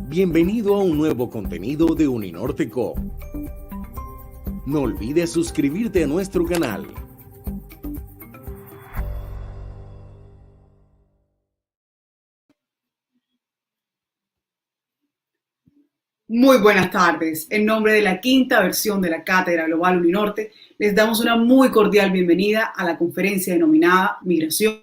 Bienvenido a un nuevo contenido de Uninorte Co. No olvides suscribirte a nuestro canal. Muy buenas tardes. En nombre de la quinta versión de la Cátedra Global Uninorte, les damos una muy cordial bienvenida a la conferencia denominada Migración,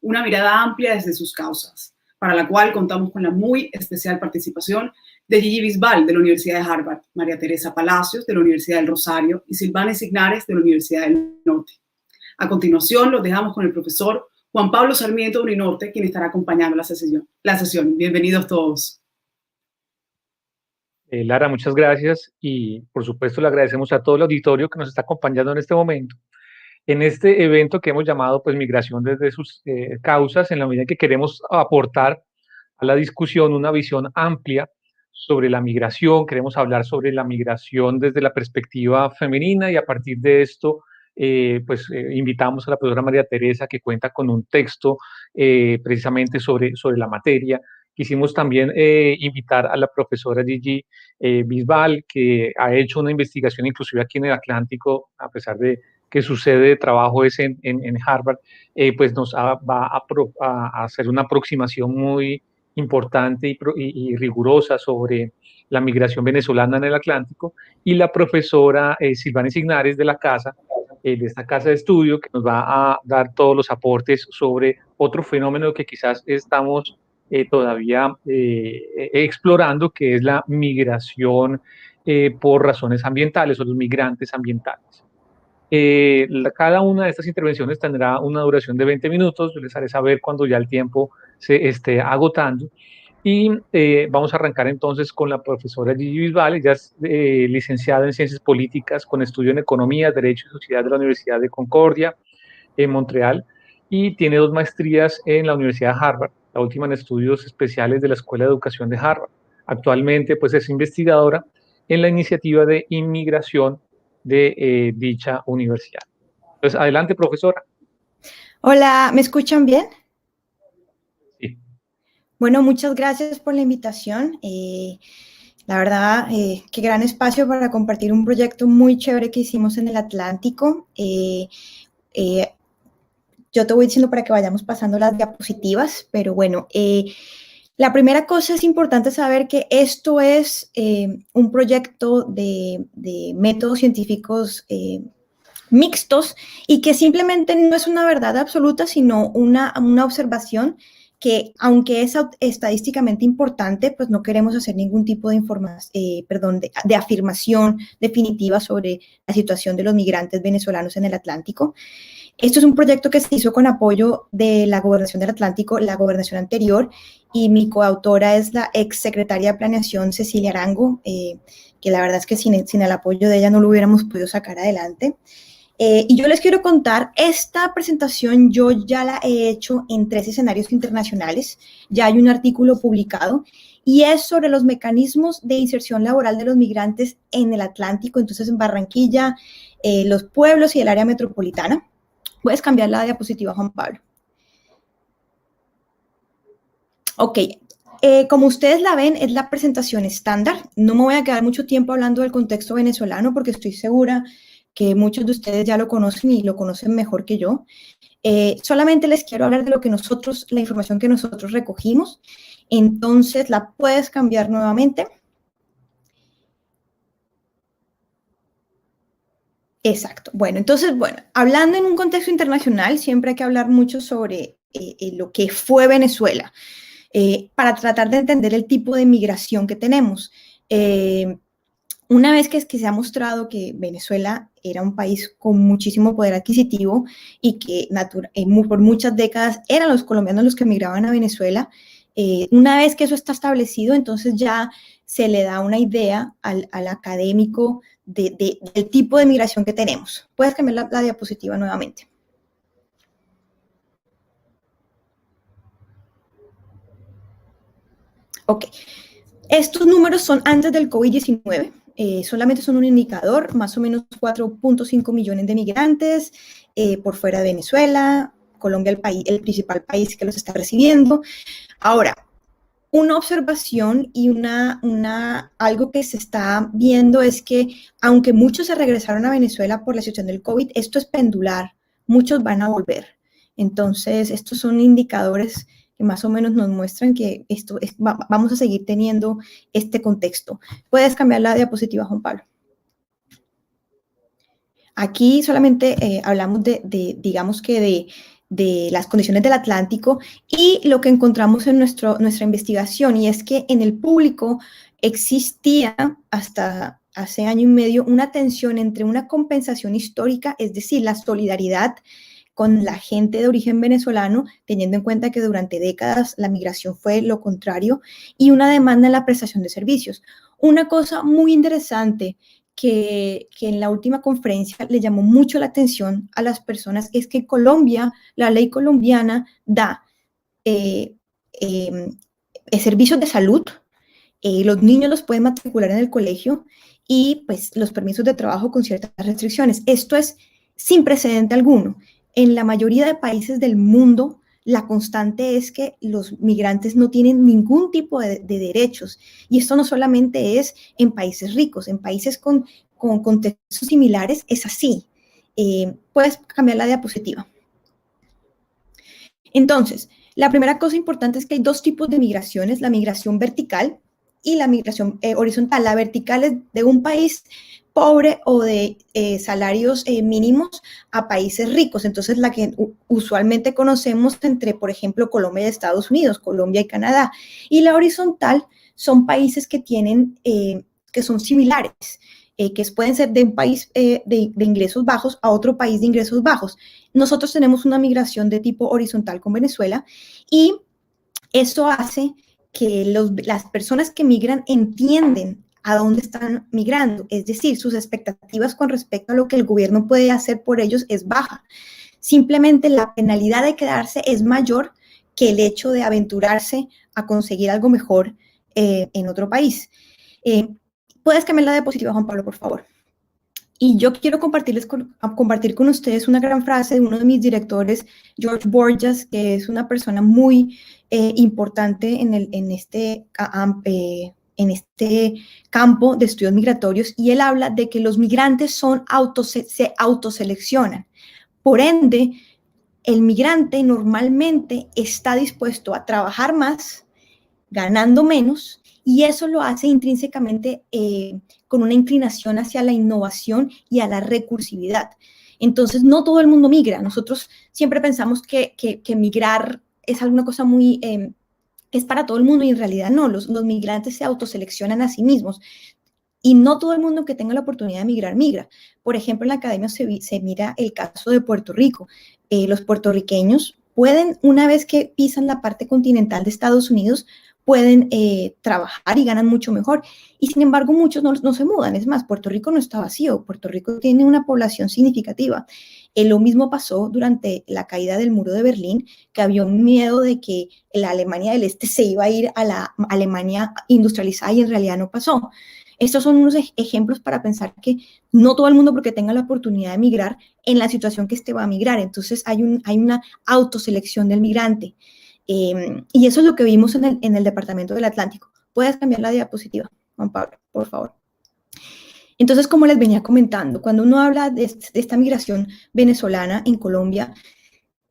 una mirada amplia desde sus causas, para la cual contamos con la muy especial participación de Gigi Bisbal de la Universidad de Harvard, María Teresa Palacios de la Universidad del Rosario y Silvana Signares de la Universidad del Norte. A continuación, los dejamos con el profesor Juan Pablo Sarmiento de Uninorte, quien estará acompañando la sesión. Bienvenidos todos. Lara, muchas gracias y por supuesto le agradecemos a todo el auditorio que nos está acompañando en este momento. En este evento que hemos llamado pues Migración desde sus causas, en la medida que queremos aportar a la discusión una visión amplia sobre la migración, queremos hablar sobre la migración desde la perspectiva femenina y a partir de esto invitamos a la profesora María Teresa que cuenta con un texto precisamente sobre la materia. Quisimos también invitar a la profesora Gigi Bisbal, que ha hecho una investigación inclusive aquí en el Atlántico, a pesar de que su sede de trabajo es en Harvard, pues va a hacer una aproximación muy importante y rigurosa sobre la migración venezolana en el Atlántico, y la profesora Silvana Signares de esta casa de estudio, que nos va a dar todos los aportes sobre otro fenómeno que quizás estamos todavía explorando, que es la migración por razones ambientales o los migrantes ambientales. Cada una de estas intervenciones tendrá una duración de 20 minutos, yo les haré saber cuando ya el tiempo se esté agotando. Y vamos a arrancar entonces con la profesora Gigi Bisbal. Ella es licenciada en Ciencias Políticas con estudio en Economía, Derecho y Sociedad de la Universidad de Concordia en Montreal, y tiene 2 maestrías en la Universidad de Harvard, la última en estudios especiales de la Escuela de Educación de Harvard. Actualmente pues es investigadora en la iniciativa de inmigración de dicha universidad. Entonces, adelante, profesora. Hola, ¿me escuchan bien? Sí. Bueno, muchas gracias por la invitación. La verdad, qué gran espacio para compartir un proyecto muy chévere que hicimos en el Atlántico. Yo te voy diciendo para que vayamos pasando las diapositivas, pero bueno, la primera cosa es importante saber que esto es un proyecto de métodos científicos mixtos y que simplemente no es una verdad absoluta, sino una observación que, aunque es estadísticamente importante, pues no queremos hacer ningún tipo de de afirmación definitiva sobre la situación de los migrantes venezolanos en el Atlántico. Esto es un proyecto que se hizo con apoyo de la Gobernación del Atlántico, la gobernación anterior, y mi coautora es la exsecretaria de Planeación, Cecilia Arango, que la verdad es que sin el apoyo de ella no lo hubiéramos podido sacar adelante. Y yo les quiero contar, esta presentación yo ya la he hecho en 3 escenarios internacionales, ya hay un artículo publicado, y es sobre los mecanismos de inserción laboral de los migrantes en el Atlántico, entonces en Barranquilla, los pueblos y el área metropolitana. Puedes cambiar la diapositiva, Juan Pablo. Ok, como ustedes la ven, es la presentación estándar. No me voy a quedar mucho tiempo hablando del contexto venezolano porque estoy segura que muchos de ustedes ya lo conocen y lo conocen mejor que yo. Solamente les quiero hablar de la información que nosotros recogimos. Entonces, la puedes cambiar nuevamente. Exacto. Bueno, entonces, hablando en un contexto internacional, siempre hay que hablar mucho sobre lo que fue Venezuela, para tratar de entender el tipo de migración que tenemos. Una vez que se ha mostrado que Venezuela era un país con muchísimo poder adquisitivo y que por muchas décadas eran los colombianos los que migraban a Venezuela, una vez que eso está establecido, entonces ya se le da una idea al académico del tipo de migración que tenemos. Puedes cambiar la diapositiva nuevamente. Ok. Estos números son antes del COVID-19. Solamente son un indicador, más o menos 4.5 millones de migrantes por fuera de Venezuela, Colombia el principal país que los está recibiendo. Ahora, Una observación y algo que se está viendo es que aunque muchos se regresaron a Venezuela por la situación del COVID, esto es pendular, muchos van a volver. Entonces, estos son indicadores que más o menos nos muestran que vamos a seguir teniendo este contexto. Puedes cambiar la diapositiva, Juan Pablo. Aquí solamente hablamos digamos que de las condiciones del Atlántico y lo que encontramos en nuestra investigación, y es que en el público existía hasta hace año y medio una tensión entre una compensación histórica, es decir, la solidaridad con la gente de origen venezolano, teniendo en cuenta que durante décadas la migración fue lo contrario, y una demanda en la prestación de servicios. Una cosa muy interesante que en la última conferencia le llamó mucho la atención a las personas es que Colombia, la ley colombiana da servicios de salud, los niños los pueden matricular en el colegio y pues los permisos de trabajo con ciertas restricciones. Esto es sin precedente alguno. En la mayoría de países del mundo, la constante es que los migrantes no tienen ningún tipo de derechos. Y esto no solamente es en países ricos, en países con contextos similares es así. Puedes cambiar la diapositiva. Entonces, la primera cosa importante es que hay dos tipos de migraciones, la migración vertical y la migración horizontal. La vertical es de un país pobre o de salarios mínimos a países ricos. Entonces, la que usualmente conocemos entre, por ejemplo, Colombia y Estados Unidos, Colombia y Canadá. Y la horizontal son países que tienen, que son similares, que pueden ser de un país de ingresos bajos a otro país de ingresos bajos. Nosotros tenemos una migración de tipo horizontal con Venezuela y eso hace que las personas que migran entienden a dónde están migrando, es decir, sus expectativas con respecto a lo que el gobierno puede hacer por ellos es baja. Simplemente la penalidad de quedarse es mayor que el hecho de aventurarse a conseguir algo mejor en otro país. Puedes cambiar la diapositiva, Juan Pablo, por favor. Y yo quiero compartir con ustedes una gran frase de uno de mis directores, George Borges, que es una persona muy importante en este campo de estudios migratorios, y él habla de que los migrantes se autoseleccionan. Por ende, el migrante normalmente está dispuesto a trabajar más, ganando menos, y eso lo hace intrínsecamente con una inclinación hacia la innovación y a la recursividad. Entonces, no todo el mundo migra. Nosotros siempre pensamos que migrar es alguna cosa muy... es para todo el mundo, y en realidad no. Los migrantes se autoseleccionan a sí mismos. Y no todo el mundo que tenga la oportunidad de migrar, migra. Por ejemplo, en la academia se mira el caso de Puerto Rico. Los puertorriqueños pueden, una vez que pisan la parte continental de Estados Unidos, pueden trabajar y ganan mucho mejor. Y sin embargo, muchos no se mudan. Es más, Puerto Rico no está vacío. Puerto Rico tiene una población significativa. Lo mismo pasó durante la caída del muro de Berlín, que había un miedo de que la Alemania del Este se iba a ir a la Alemania industrializada, y en realidad no pasó. Estos son unos ejemplos para pensar que no todo el mundo, porque tenga la oportunidad de migrar, en la situación que va a migrar. Entonces hay una autoselección del migrante. Y eso es lo que vimos en el Departamento del Atlántico. Puedes cambiar la diapositiva, Juan Pablo, por favor. Entonces, como les venía comentando, cuando uno habla de esta migración venezolana en Colombia,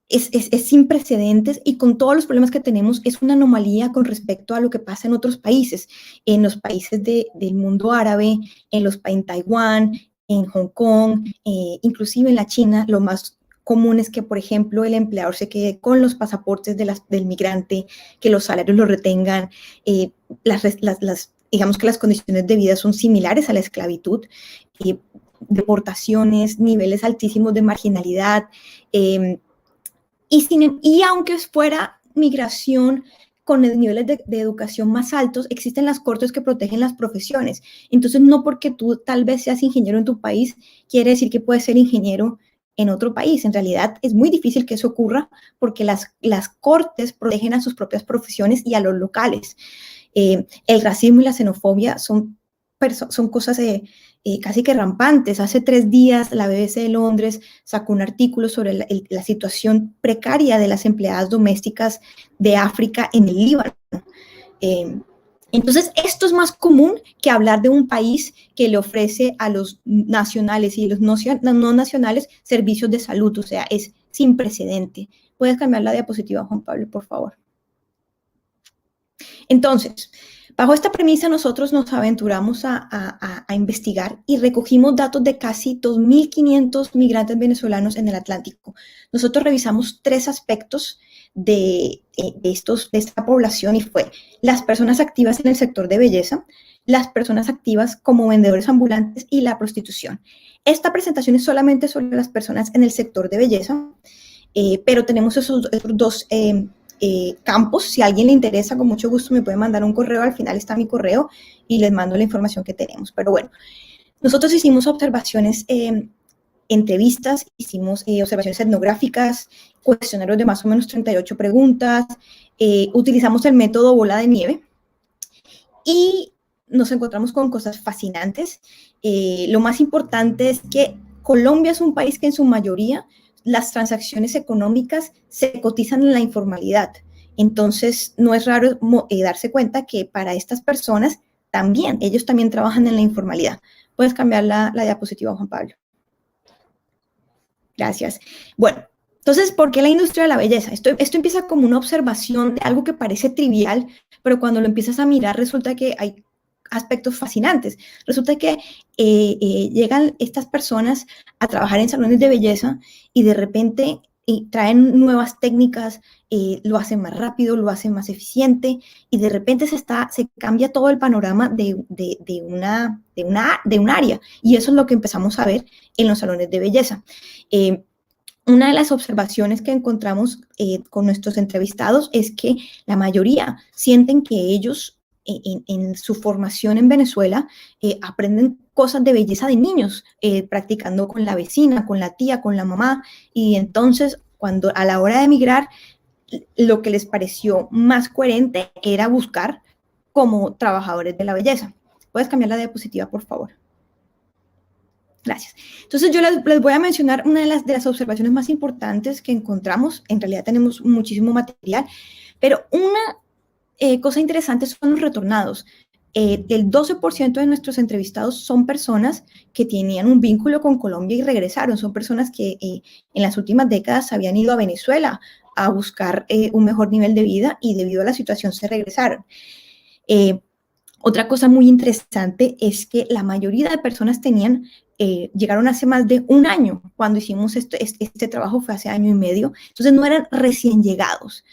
es sin precedentes, y con todos los problemas que tenemos, es una anomalía con respecto a lo que pasa en otros países, en los países del mundo árabe, en Taiwán, en Hong Kong, inclusive en la China. Lo más común es que, por ejemplo, el empleador se quede con los pasaportes del migrante, que los salarios los retengan, digamos que las condiciones de vida son similares a la esclavitud, deportaciones, niveles altísimos de marginalidad, y aunque fuera migración con niveles de educación más altos, existen las cortes que protegen las profesiones. Entonces, no porque tú tal vez seas ingeniero en tu país, quiere decir que puedes ser ingeniero en otro país. En realidad es muy difícil que eso ocurra, porque las cortes protegen a sus propias profesiones y a los locales. El racismo y la xenofobia son cosas casi que rampantes. Hace 3 días la BBC de Londres sacó un artículo sobre la situación precaria de las empleadas domésticas de África en el Líbano. Entonces, esto es más común que hablar de un país que le ofrece a los nacionales y los no nacionales servicios de salud, o sea, es sin precedente. ¿Puedes cambiar la diapositiva, Juan Pablo, por favor? Entonces, bajo esta premisa, nosotros nos aventuramos a investigar y recogimos datos de casi 2.500 migrantes venezolanos en el Atlántico. Nosotros revisamos 3 aspectos de esta población y fue las personas activas en el sector de belleza, las personas activas como vendedores ambulantes y la prostitución. Esta presentación es solamente sobre las personas en el sector de belleza, pero tenemos esos 2 campos. Si a alguien le interesa, con mucho gusto me puede mandar un correo, al final está mi correo y les mando la información que tenemos. Pero bueno, nosotros hicimos observaciones, entrevistas, hicimos observaciones etnográficas, cuestionarios de más o menos 38 preguntas, utilizamos el método bola de nieve y nos encontramos con cosas fascinantes. Lo más importante es que Colombia es un país que en su mayoría las transacciones económicas se cotizan en la informalidad. Entonces, no es raro darse cuenta que para estas personas también, ellos también trabajan en la informalidad. Puedes cambiar la diapositiva, Juan Pablo. Gracias. Bueno, entonces, ¿por qué la industria de la belleza? Esto empieza como una observación de algo que parece trivial, pero cuando lo empiezas a mirar resulta que hay aspectos fascinantes. Resulta que llegan estas personas a trabajar en salones de belleza y de repente traen nuevas técnicas, lo hacen más rápido, lo hacen más eficiente y de repente se cambia todo el panorama de un área y eso es lo que empezamos a ver en los salones de belleza. Una de las observaciones que encontramos con nuestros entrevistados es que la mayoría sienten que ellos en su formación en Venezuela aprenden cosas de belleza de niños, practicando con la vecina, con la tía, con la mamá, y entonces cuando a la hora de emigrar, lo que les pareció más coherente era buscar como trabajadores de la belleza. ¿Puedes cambiar la diapositiva, por favor? Gracias. Entonces yo les voy a mencionar una de las observaciones más importantes que encontramos. En realidad tenemos muchísimo material, pero una cosa interesante son los retornados. El 12% de nuestros entrevistados son personas que tenían un vínculo con Colombia y regresaron. Son personas que en las últimas décadas habían ido a Venezuela a buscar un mejor nivel de vida y debido a la situación se regresaron. Otra cosa muy interesante es que la mayoría de personas llegaron hace más de un año. Cuando hicimos este trabajo fue hace año y medio. Entonces no eran recién llegados.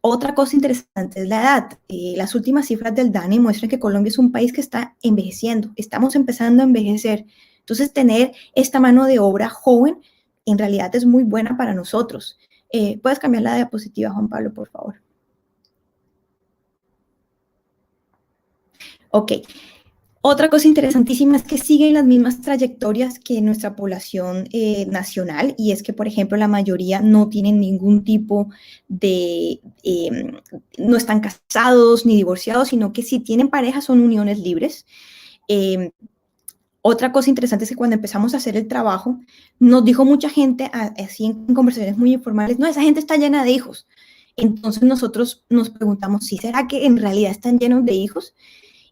Otra cosa interesante es la edad. Las últimas cifras del DANE muestran que Colombia es un país que está envejeciendo. Estamos empezando a envejecer. Entonces, tener esta mano de obra joven en realidad es muy buena para nosotros. ¿Puedes cambiar la diapositiva, Juan Pablo, por favor? Ok. Otra cosa interesantísima es que siguen las mismas trayectorias que nuestra población nacional y es que, por ejemplo, la mayoría no tienen ningún tipo de, no están casados ni divorciados, sino que si tienen pareja son uniones libres. Otra cosa interesante es que cuando empezamos a hacer el trabajo, nos dijo mucha gente, así en conversaciones muy informales, no, esa gente está llena de hijos. Entonces nosotros nos preguntamos, ¿sí será que en realidad están llenos de hijos?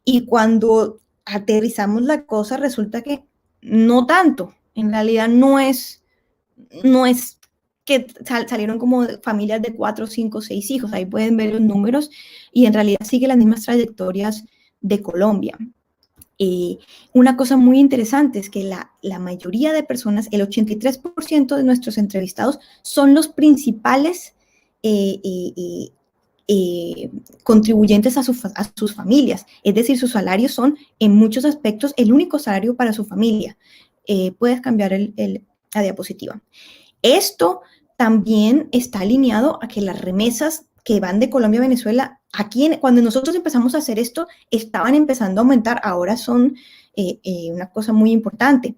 Y cuando aterrizamos la cosa, resulta que no tanto. En realidad no es que salieron como familias de 4, 5, 6 hijos. Ahí pueden ver los números y en realidad sigue las mismas trayectorias de Colombia. Una cosa muy interesante es que la mayoría de personas, el 83% de nuestros entrevistados son los principales contribuyentes a sus familias, es decir, sus salarios son en muchos aspectos el único salario para su familia. Puedes cambiar la diapositiva. Esto también está alineado a que las remesas que van de Colombia a Venezuela, cuando nosotros empezamos a hacer esto, estaban empezando a aumentar, ahora son una cosa muy importante.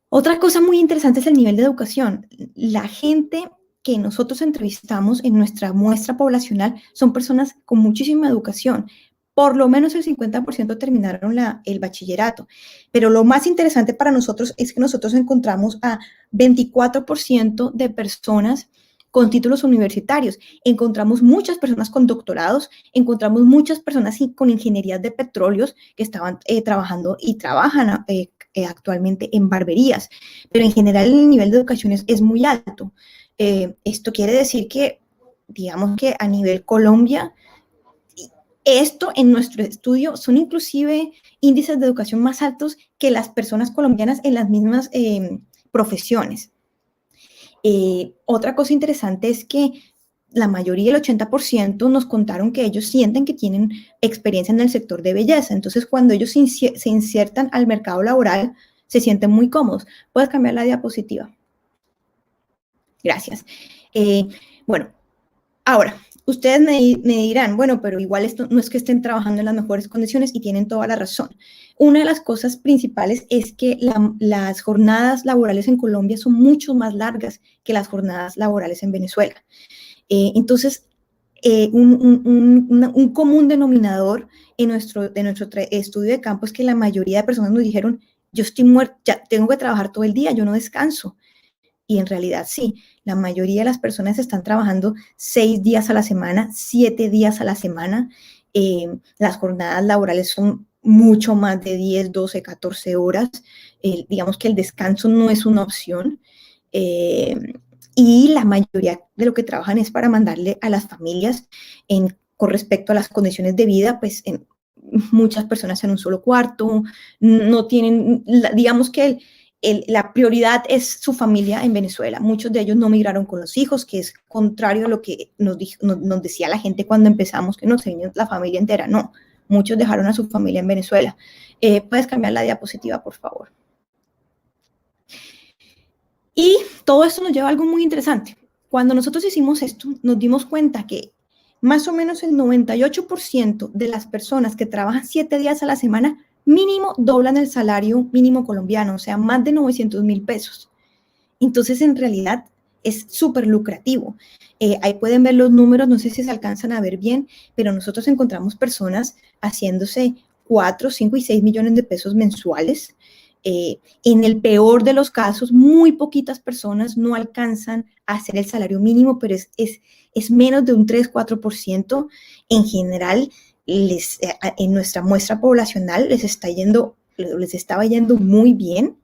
Otra cosa muy interesante es el nivel de educación. La gente que nosotros entrevistamos en nuestra muestra poblacional son personas con muchísima educación. Por lo menos el 50% terminaron el bachillerato. Pero lo más interesante para nosotros es que nosotros encontramos a 24% de personas con títulos universitarios, encontramos muchas personas con doctorados, encontramos muchas personas con ingenierías de petróleos que estaban trabajando y trabajan actualmente en barberías, pero en general el nivel de educación es muy alto. Esto quiere decir que, digamos que a nivel Colombia, esto en nuestro estudio son inclusive índices de educación más altos que las personas colombianas en las mismas profesiones. Otra cosa interesante es que la mayoría, el 80%, nos contaron que ellos sienten que tienen experiencia en el sector de belleza. Entonces, cuando ellos se insertan al mercado laboral, se sienten muy cómodos. ¿Puedes cambiar la diapositiva? Gracias. Bueno, ahora, ustedes me dirán, bueno, pero igual esto no es que estén trabajando en las mejores condiciones, y tienen toda la razón. Una de las cosas principales es que las jornadas laborales en Colombia son mucho más largas que las jornadas laborales en Venezuela. Entonces, un común denominador de nuestro estudio de campo es que la mayoría de personas nos dijeron, yo estoy muerta, ya tengo que trabajar todo el día, yo no descanso. Y en realidad sí, la mayoría de las personas están trabajando 6 días a la semana, 7 días a la semana. Las jornadas laborales son mucho más de 10, 12, 14 horas. Digamos que el descanso no es una opción. Y la mayoría de lo que trabajan es para mandarle a las familias con respecto a las condiciones de vida, pues muchas personas en un solo cuarto, no tienen, digamos que la prioridad es su familia en Venezuela. Muchos de ellos no migraron con los hijos, que es contrario a lo que nos decía la gente cuando empezamos, que no se vino la familia entera. No, muchos dejaron a su familia en Venezuela. ¿Puedes cambiar la diapositiva, por favor? Y todo esto nos lleva a algo muy interesante. Cuando nosotros hicimos esto, nos dimos cuenta que más o menos el 98% de las personas que trabajan 7 días a la semana mínimo doblan el salario mínimo colombiano, o sea, más de 900.000 pesos. Entonces, en realidad, es súper lucrativo. Ahí pueden ver los números, no sé si se alcanzan a ver bien, pero nosotros encontramos personas haciéndose 4, 5 y 6 millones de pesos mensuales. En el peor de los casos, muy poquitas personas no alcanzan a hacer el salario mínimo, pero es menos de un 3-4%. En general, en nuestra muestra poblacional les estaba yendo muy bien.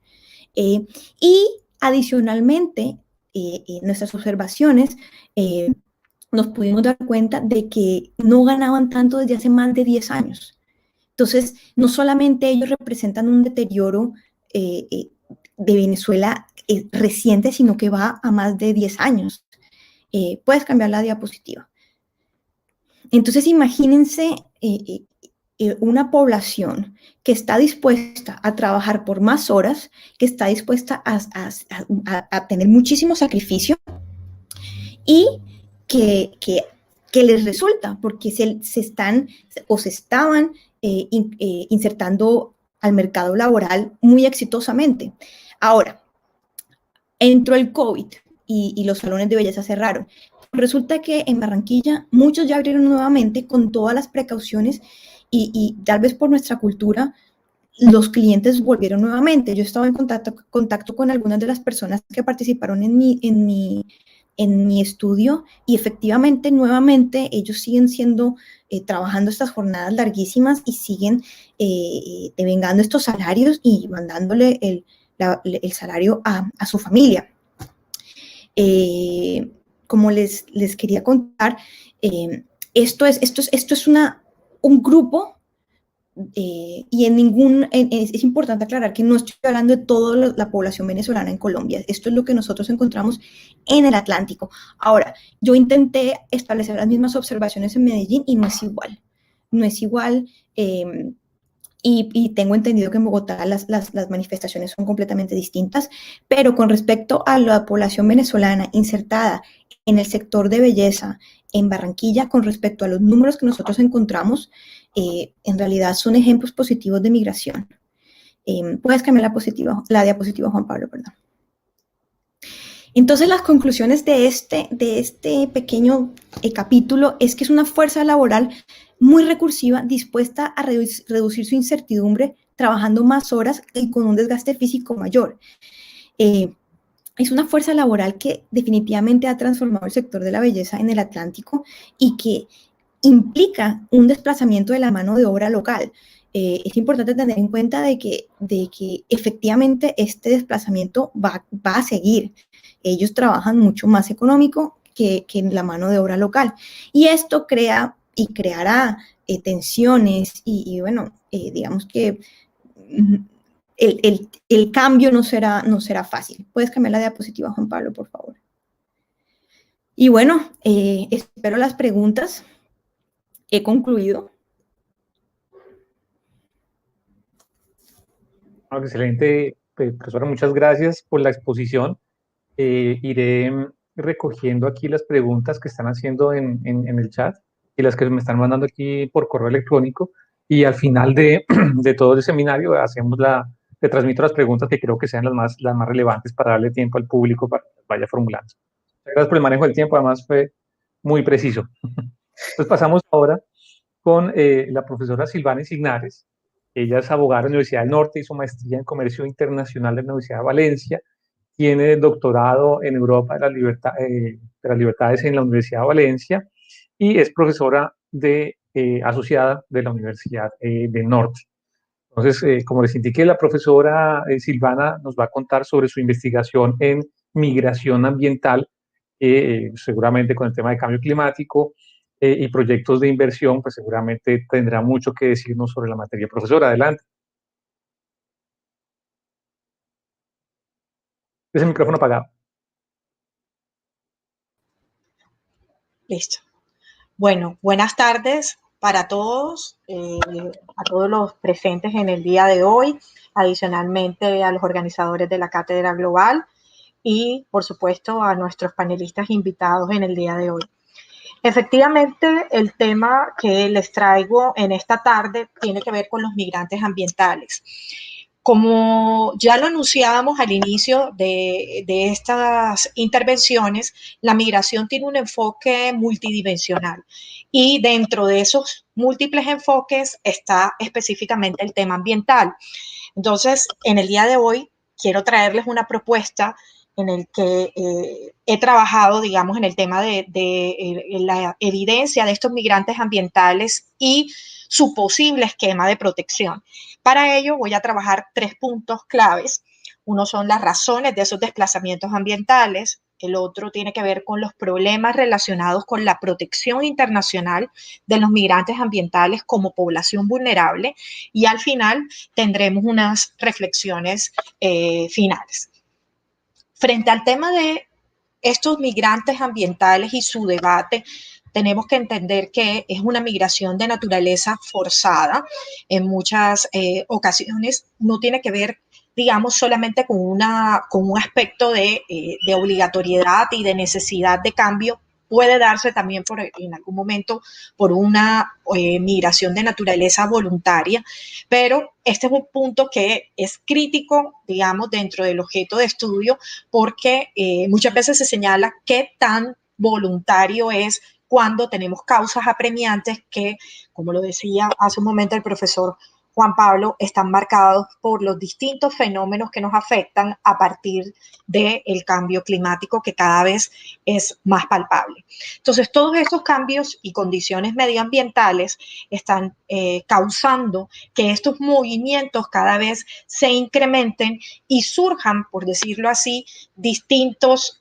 Y adicionalmente, en nuestras observaciones, nos pudimos dar cuenta de que no ganaban tanto desde hace más de 10 años. Entonces, no solamente ellos representan un deterioro de Venezuela reciente, sino que va a más de 10 años. Puedes cambiar la diapositiva. Entonces, imagínense una población que está dispuesta a trabajar por más horas, que está dispuesta a tener muchísimo sacrificio y que les resulta, porque se estaban insertando al mercado laboral muy exitosamente. Ahora, entró el COVID y los salones de belleza cerraron. Resulta que en Barranquilla muchos ya abrieron nuevamente con todas las precauciones y tal vez por nuestra cultura los clientes volvieron nuevamente. Yo estaba en contacto con algunas de las personas que participaron en mi estudio y efectivamente nuevamente ellos siguen trabajando estas jornadas larguísimas y siguen devengando estos salarios y mandándole el salario a su familia. Como les quería contar, esto es un grupo y es importante aclarar que no estoy hablando de toda la población venezolana en Colombia. Esto es lo que nosotros encontramos en el Atlántico. Ahora, yo intenté establecer las mismas observaciones en Medellín y no es igual. No es igual. Y tengo entendido que en Bogotá las manifestaciones son completamente distintas, pero con respecto a la población venezolana insertada en el sector de belleza en Barranquilla, con respecto a los números que nosotros encontramos, en realidad son ejemplos positivos de migración. Puedes cambiar la diapositiva, Juan Pablo, perdón. Entonces, las conclusiones de este pequeño capítulo es que es una fuerza laboral muy recursiva, dispuesta a reducir su incertidumbre, trabajando más horas y con un desgaste físico mayor. es una fuerza laboral que definitivamente ha transformado el sector de la belleza en el Atlántico y que implica un desplazamiento de la mano de obra local. Es importante tener en cuenta de que efectivamente este desplazamiento va a seguir. Ellos trabajan mucho más económico que la mano de obra local. Y esto crea y creará tensiones y bueno, digamos que el cambio no será fácil. ¿Puedes cambiar la diapositiva, Juan Pablo, por favor? Y bueno, espero las preguntas. He concluido. Excelente, profesora, muchas gracias por la exposición. Iré recogiendo aquí las preguntas que están haciendo en el chat y las que me están mandando aquí por correo electrónico. Y al final de, de todo el seminario te transmito las preguntas que creo que sean las más relevantes para darle tiempo al público para que vaya formulando. Gracias por el manejo del tiempo, además fue muy preciso. Pues pasamos ahora con la profesora Silvana Signares. Ella es abogada de la Universidad del Norte, hizo maestría en Comercio Internacional de la Universidad de Valencia, tiene doctorado en Europa de las Libertades en la Universidad de Valencia y es profesora asociada de la Universidad del Norte. Entonces, como les indiqué, la profesora Silvana nos va a contar sobre su investigación en migración ambiental, seguramente con el tema de cambio climático y proyectos de inversión, pues seguramente tendrá mucho que decirnos sobre la materia. Profesora, adelante. Es el micrófono apagado. Listo. Bueno, buenas tardes para todos, a todos los presentes en el día de hoy, adicionalmente a los organizadores de la Cátedra Global y, por supuesto, a nuestros panelistas invitados en el día de hoy. Efectivamente, el tema que les traigo en esta tarde tiene que ver con los migrantes ambientales. Como ya lo anunciábamos al inicio de estas intervenciones, la migración tiene un enfoque multidimensional y dentro de esos múltiples enfoques está específicamente el tema ambiental. Entonces, en el día de hoy quiero traerles una propuesta en el que he trabajado, digamos, en el tema de la evidencia de estos migrantes ambientales y su posible esquema de protección. Para ello voy a trabajar 3 puntos claves. Uno son las razones de esos desplazamientos ambientales, el otro tiene que ver con los problemas relacionados con la protección internacional de los migrantes ambientales como población vulnerable y al final tendremos unas reflexiones finales. Frente al tema de estos migrantes ambientales y su debate, tenemos que entender que es una migración de naturaleza forzada. En muchas ocasiones no tiene que ver, digamos, solamente con un aspecto de obligatoriedad y de necesidad de cambio. Puede darse también en algún momento por una migración de naturaleza voluntaria, pero este es un punto que es crítico, digamos, dentro del objeto de estudio, porque muchas veces se señala qué tan voluntario es cuando tenemos causas apremiantes que, como lo decía hace un momento el profesor Juan Pablo, están marcados por los distintos fenómenos que nos afectan a partir del cambio climático que cada vez es más palpable. Entonces, todos estos cambios y condiciones medioambientales están causando que estos movimientos cada vez se incrementen y surjan, por decirlo así, distintas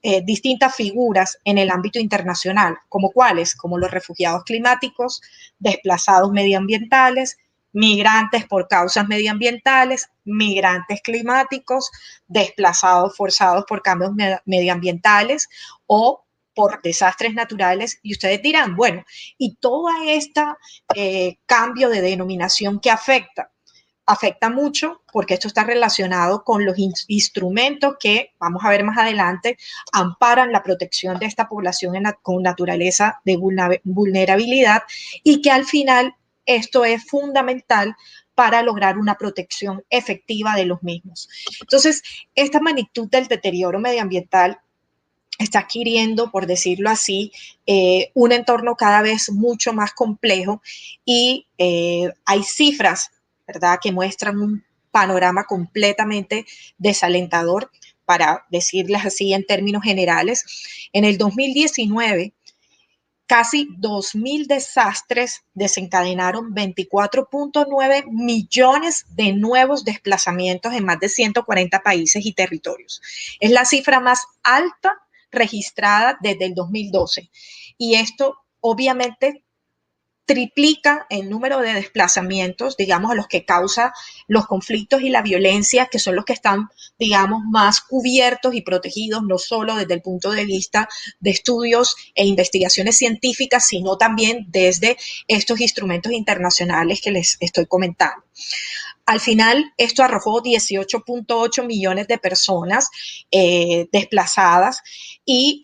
figuras en el ámbito internacional, como cuáles, como los refugiados climáticos, desplazados medioambientales, migrantes por causas medioambientales, migrantes climáticos, desplazados forzados por cambios medioambientales o por desastres naturales. Y ustedes dirán, bueno, y todo este cambio de denominación que afecta mucho porque esto está relacionado con los instrumentos que, vamos a ver más adelante, amparan la protección de esta población con naturaleza de vulnerabilidad y que al final esto es fundamental para lograr una protección efectiva de los mismos. Entonces, esta magnitud del deterioro medioambiental está adquiriendo, por decirlo así, un entorno cada vez mucho más complejo y hay cifras, ¿verdad?, que muestran un panorama completamente desalentador. para decirles así en términos generales, en el 2019, casi 2.000 desastres desencadenaron 24.9 millones de nuevos desplazamientos en más de 140 países y territorios. Es la cifra más alta registrada desde el 2012. Y esto obviamente triplica el número de desplazamientos, digamos, a los que causa los conflictos y la violencia, que son los que están, digamos, más cubiertos y protegidos, no solo desde el punto de vista de estudios e investigaciones científicas, sino también desde estos instrumentos internacionales que les estoy comentando. Al final, esto arrojó 18.8 millones de personas desplazadas y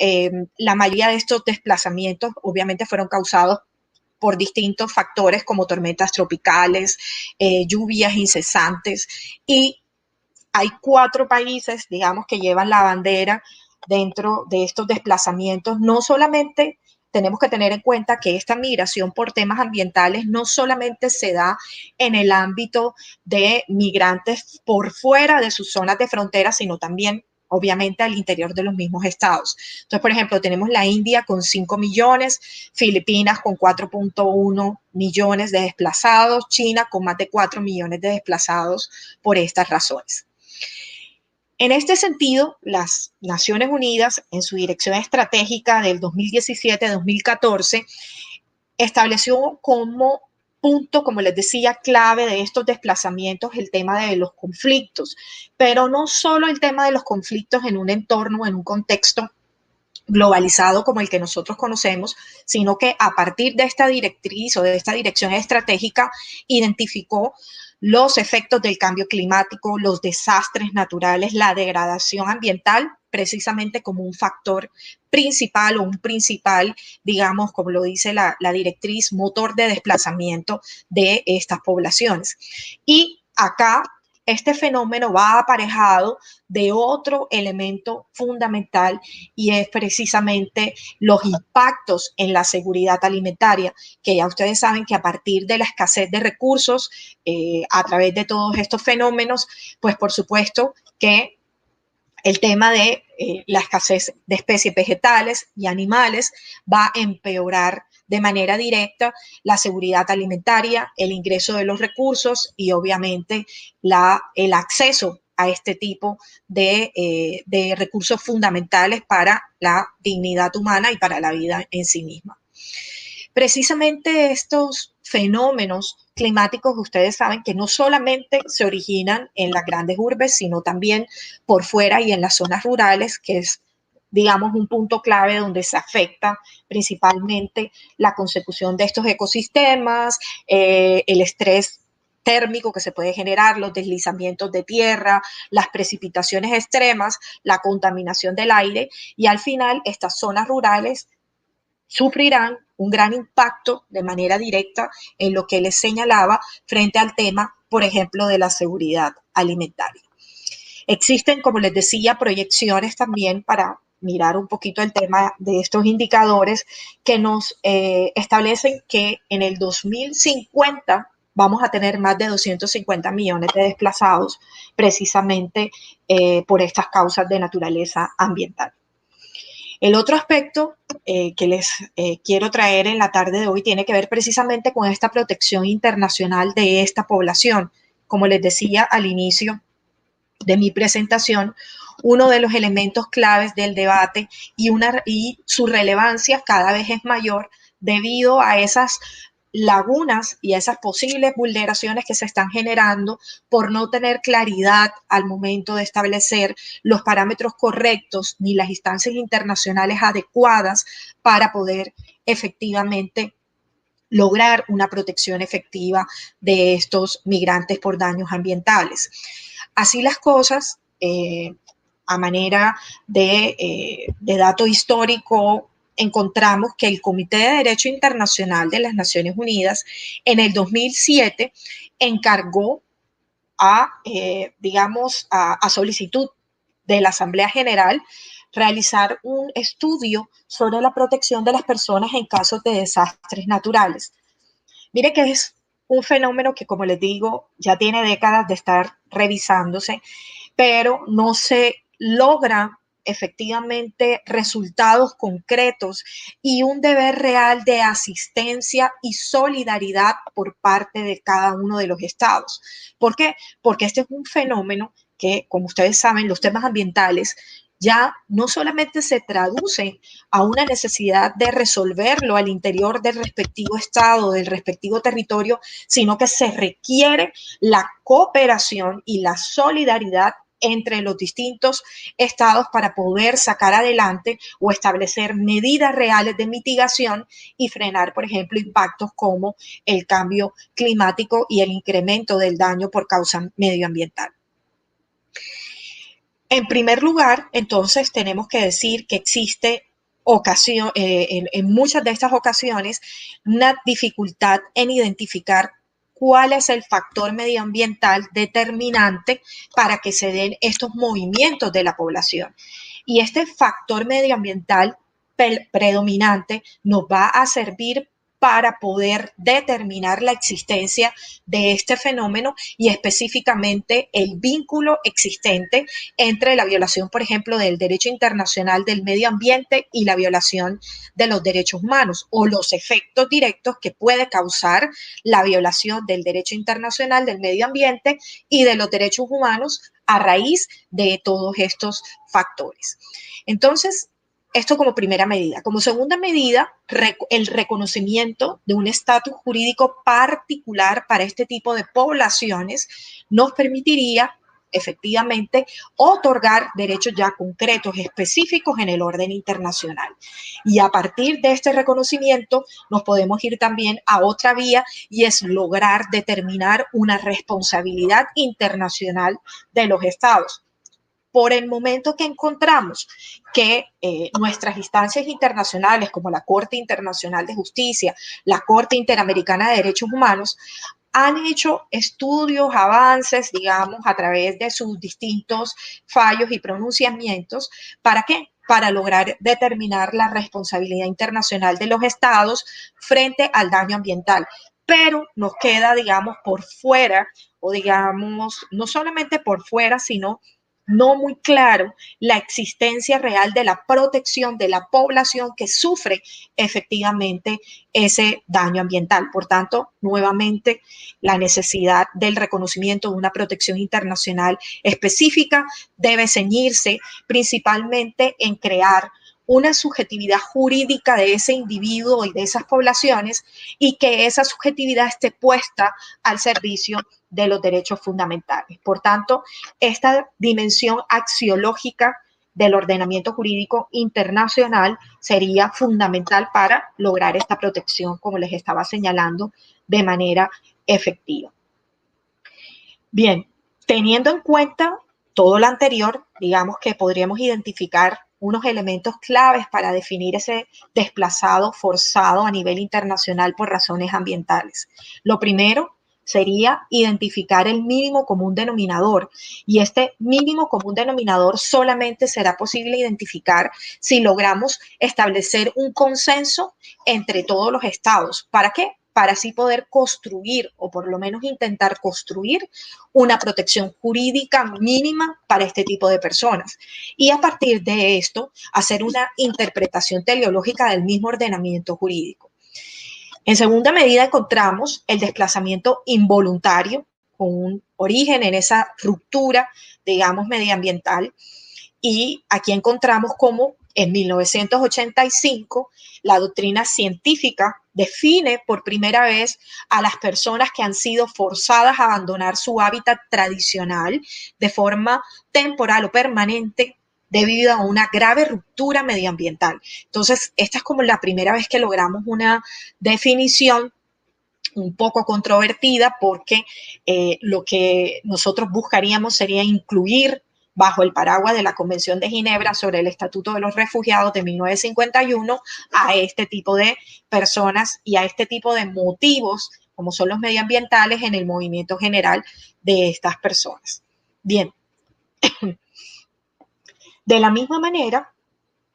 la mayoría de estos desplazamientos obviamente fueron causados por distintos factores como tormentas tropicales, lluvias incesantes, y hay 4 países, digamos, que llevan la bandera dentro de estos desplazamientos. No solamente tenemos que tener en cuenta que esta migración por temas ambientales no solamente se da en el ámbito de migrantes por fuera de sus zonas de frontera, sino también obviamente al interior de los mismos estados. Entonces, por ejemplo, tenemos la India con 5 millones, Filipinas con 4.1 millones de desplazados, China con más de 4 millones de desplazados por estas razones. En este sentido, las Naciones Unidas, en su dirección estratégica del 2017-2014, estableció como punto, como les decía, clave de estos desplazamientos el tema de los conflictos, pero no solo el tema de los conflictos en un entorno, en un contexto globalizado como el que nosotros conocemos, sino que a partir de esta directriz o de esta dirección estratégica identificó los efectos del cambio climático, los desastres naturales, la degradación ambiental, precisamente como un factor principal o un principal, digamos, como lo dice la directriz, motor de desplazamiento de estas poblaciones. Y acá este fenómeno va aparejado de otro elemento fundamental y es precisamente los impactos en la seguridad alimentaria, que ya ustedes saben que a partir de la escasez de recursos, a través de todos estos fenómenos, pues por supuesto que el tema de la escasez de especies vegetales y animales va a empeorar de manera directa la seguridad alimentaria, el ingreso de los recursos y obviamente el acceso a este tipo de recursos fundamentales para la dignidad humana y para la vida en sí misma. Precisamente estos fenómenos climáticos, ustedes saben que no solamente se originan en las grandes urbes, sino también por fuera y en las zonas rurales, que es, digamos, un punto clave donde se afecta principalmente la consecución de estos ecosistemas, el estrés térmico que se puede generar, los deslizamientos de tierra, las precipitaciones extremas, la contaminación del aire y al final estas zonas rurales sufrirán un gran impacto de manera directa en lo que les señalaba frente al tema, por ejemplo, de la seguridad alimentaria. Existen, como les decía, proyecciones también para mirar un poquito el tema de estos indicadores que nos establecen que en el 2050 vamos a tener más de 250 millones de desplazados precisamente por estas causas de naturaleza ambiental. El otro aspecto que les quiero traer en la tarde de hoy tiene que ver precisamente con esta protección internacional de esta población. Como les decía al inicio de mi presentación, uno de los elementos claves del debate y su relevancia cada vez es mayor debido a esas lagunas y a esas posibles vulneraciones que se están generando por no tener claridad al momento de establecer los parámetros correctos ni las instancias internacionales adecuadas para poder efectivamente lograr una protección efectiva de estos migrantes por daños ambientales. Así las cosas, a manera de dato histórico, encontramos que el Comité de Derecho Internacional de las Naciones Unidas en el 2007 encargó a solicitud de la Asamblea General realizar un estudio sobre la protección de las personas en casos de desastres naturales. Mire que es un fenómeno que, como les digo, ya tiene décadas de estar revisándose, pero no se logra efectivamente resultados concretos y un deber real de asistencia y solidaridad por parte de cada uno de los estados. ¿Por qué? Porque este es un fenómeno que, como ustedes saben, los temas ambientales ya no solamente se traducen a una necesidad de resolverlo al interior del respectivo estado, del respectivo territorio, sino que se requiere la cooperación y la solidaridad entre los distintos estados para poder sacar adelante o establecer medidas reales de mitigación y frenar, por ejemplo, impactos como el cambio climático y el incremento del daño por causa medioambiental. En primer lugar, entonces, tenemos que decir que existe en muchas de estas ocasiones una dificultad en identificar cuál es el factor medioambiental determinante para que se den estos movimientos de la población. Y este factor medioambiental predominante nos va a servir para poder determinar la existencia de este fenómeno y específicamente el vínculo existente entre la violación, por ejemplo, del derecho internacional del medio ambiente y la violación de los derechos humanos o los efectos directos que puede causar la violación del derecho internacional del medio ambiente y de los derechos humanos a raíz de todos estos factores. Entonces, esto como primera medida. Como segunda medida, el reconocimiento de un estatus jurídico particular para este tipo de poblaciones nos permitiría efectivamente otorgar derechos ya concretos, específicos en el orden internacional. Y a partir de este reconocimiento nos podemos ir también a otra vía y es lograr determinar una responsabilidad internacional de los estados. Por el momento que encontramos que nuestras instancias internacionales como la Corte Internacional de Justicia, la Corte Interamericana de Derechos Humanos, han hecho estudios, avances, digamos, a través de sus distintos fallos y pronunciamientos. ¿Para qué? Para lograr determinar la responsabilidad internacional de los estados frente al daño ambiental. Pero nos queda, digamos, por fuera, o digamos, no solamente por fuera, sino no muy claro la existencia real de la protección de la población que sufre efectivamente ese daño ambiental. Por tanto, nuevamente, la necesidad del reconocimiento de una protección internacional específica debe ceñirse principalmente en crear una subjetividad jurídica de ese individuo y de esas poblaciones y que esa subjetividad esté puesta al servicio de los derechos fundamentales. Por tanto, esta dimensión axiológica del ordenamiento jurídico internacional sería fundamental para lograr esta protección, como les estaba señalando, de manera efectiva. Bien, teniendo en cuenta todo lo anterior, digamos que podríamos identificar unos elementos claves para definir ese desplazado forzado a nivel internacional por razones ambientales. Lo primero sería identificar el mínimo común denominador, y este mínimo común denominador solamente será posible identificar si logramos establecer un consenso entre todos los estados. ¿Para qué? Para así poder construir, o por lo menos intentar construir, una protección jurídica mínima para este tipo de personas. Y a partir de esto, hacer una interpretación teleológica del mismo ordenamiento jurídico. En segunda medida, encontramos el desplazamiento involuntario, con un origen en esa ruptura, digamos, medioambiental. Y aquí encontramos cómo en 1985 la doctrina científica define por primera vez a las personas que han sido forzadas a abandonar su hábitat tradicional de forma temporal o permanente debido a una grave ruptura medioambiental. Entonces, esta es como la primera vez que logramos una definición un poco controvertida porque lo que nosotros buscaríamos sería incluir bajo el paraguas de la Convención de Ginebra sobre el Estatuto de los Refugiados de 1951 a este tipo de personas y a este tipo de motivos, como son los medioambientales, en el movimiento general de estas personas. Bien, de la misma manera,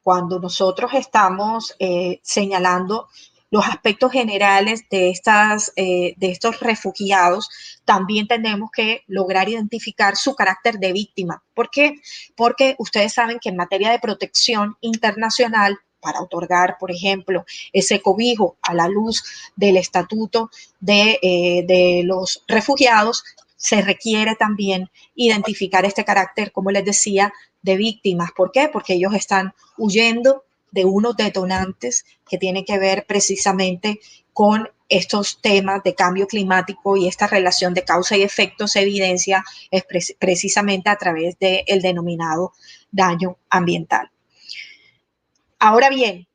cuando nosotros estamos señalando los aspectos generales de estos refugiados, también tenemos que lograr identificar su carácter de víctima. ¿Por qué? Porque ustedes saben que en materia de protección internacional, para otorgar, por ejemplo, ese cobijo a la luz del Estatuto de los Refugiados, se requiere también identificar este carácter, como les decía, de víctimas. ¿Por qué? Porque ellos están huyendo de unos detonantes que tienen que ver precisamente con estos temas de cambio climático, y esta relación de causa y efecto se evidencia precisamente a través del denominado daño ambiental. Ahora bien,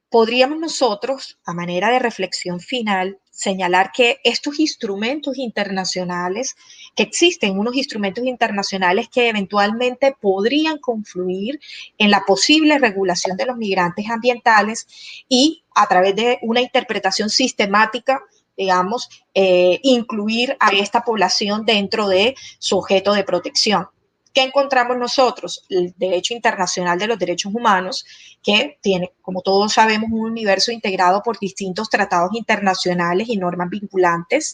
podríamos nosotros, a manera de reflexión final, señalar que estos instrumentos internacionales, que existen unos instrumentos internacionales que eventualmente podrían confluir en la posible regulación de los migrantes ambientales y a través de una interpretación sistemática, digamos, incluir a esta población dentro de su objeto de protección. ¿Qué encontramos nosotros? El derecho internacional de los derechos humanos, que tiene, como todos sabemos, un universo integrado por distintos tratados internacionales y normas vinculantes.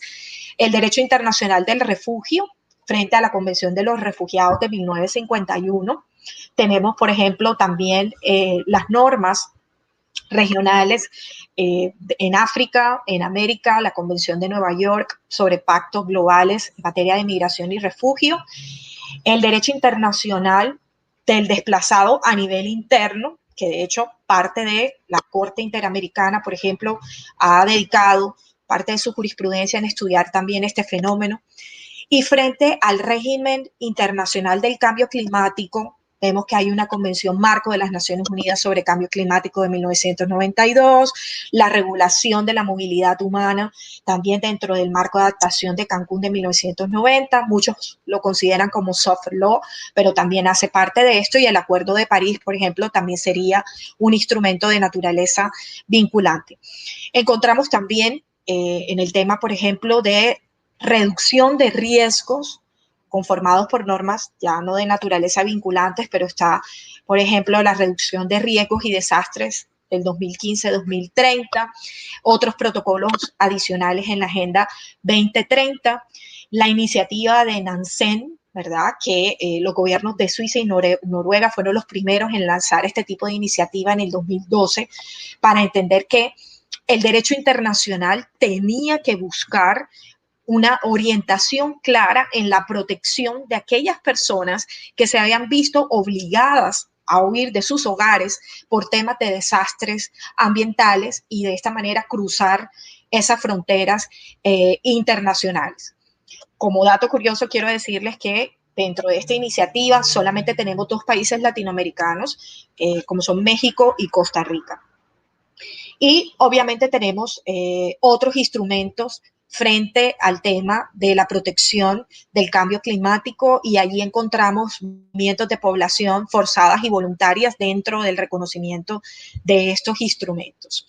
El derecho internacional del refugio, frente a la Convención de los Refugiados de 1951. Tenemos, por ejemplo, también las normas regionales en África, en América, la Convención de Nueva York sobre pactos globales en materia de migración y refugio. El derecho internacional del desplazado a nivel interno, que de hecho parte de la Corte Interamericana, por ejemplo, ha dedicado parte de su jurisprudencia en estudiar también este fenómeno. Y frente al régimen internacional del cambio climático, vemos que hay una convención marco de las Naciones Unidas sobre cambio climático de 1992, la regulación de la movilidad humana también dentro del marco de adaptación de Cancún de 1990, muchos lo consideran como soft law, pero también hace parte de esto, y el Acuerdo de París, por ejemplo, también sería un instrumento de naturaleza vinculante. Encontramos también en el tema, por ejemplo, de reducción de riesgos conformados por normas ya no de naturaleza vinculantes, pero está, por ejemplo, la reducción de riesgos y desastres del 2015-2030, otros protocolos adicionales en la Agenda 2030, la iniciativa de Nansen, ¿verdad? Que los gobiernos de Suiza y Noruega fueron los primeros en lanzar este tipo de iniciativa en el 2012 para entender que el derecho internacional tenía que buscar una orientación clara en la protección de aquellas personas que se habían visto obligadas a huir de sus hogares por temas de desastres ambientales y de esta manera cruzar esas fronteras internacionales. Como dato curioso, quiero decirles que dentro de esta iniciativa solamente tenemos 2 países latinoamericanos, como son México y Costa Rica. Y obviamente tenemos otros instrumentos frente al tema de la protección del cambio climático, y allí encontramos movimientos de población forzadas y voluntarias dentro del reconocimiento de estos instrumentos.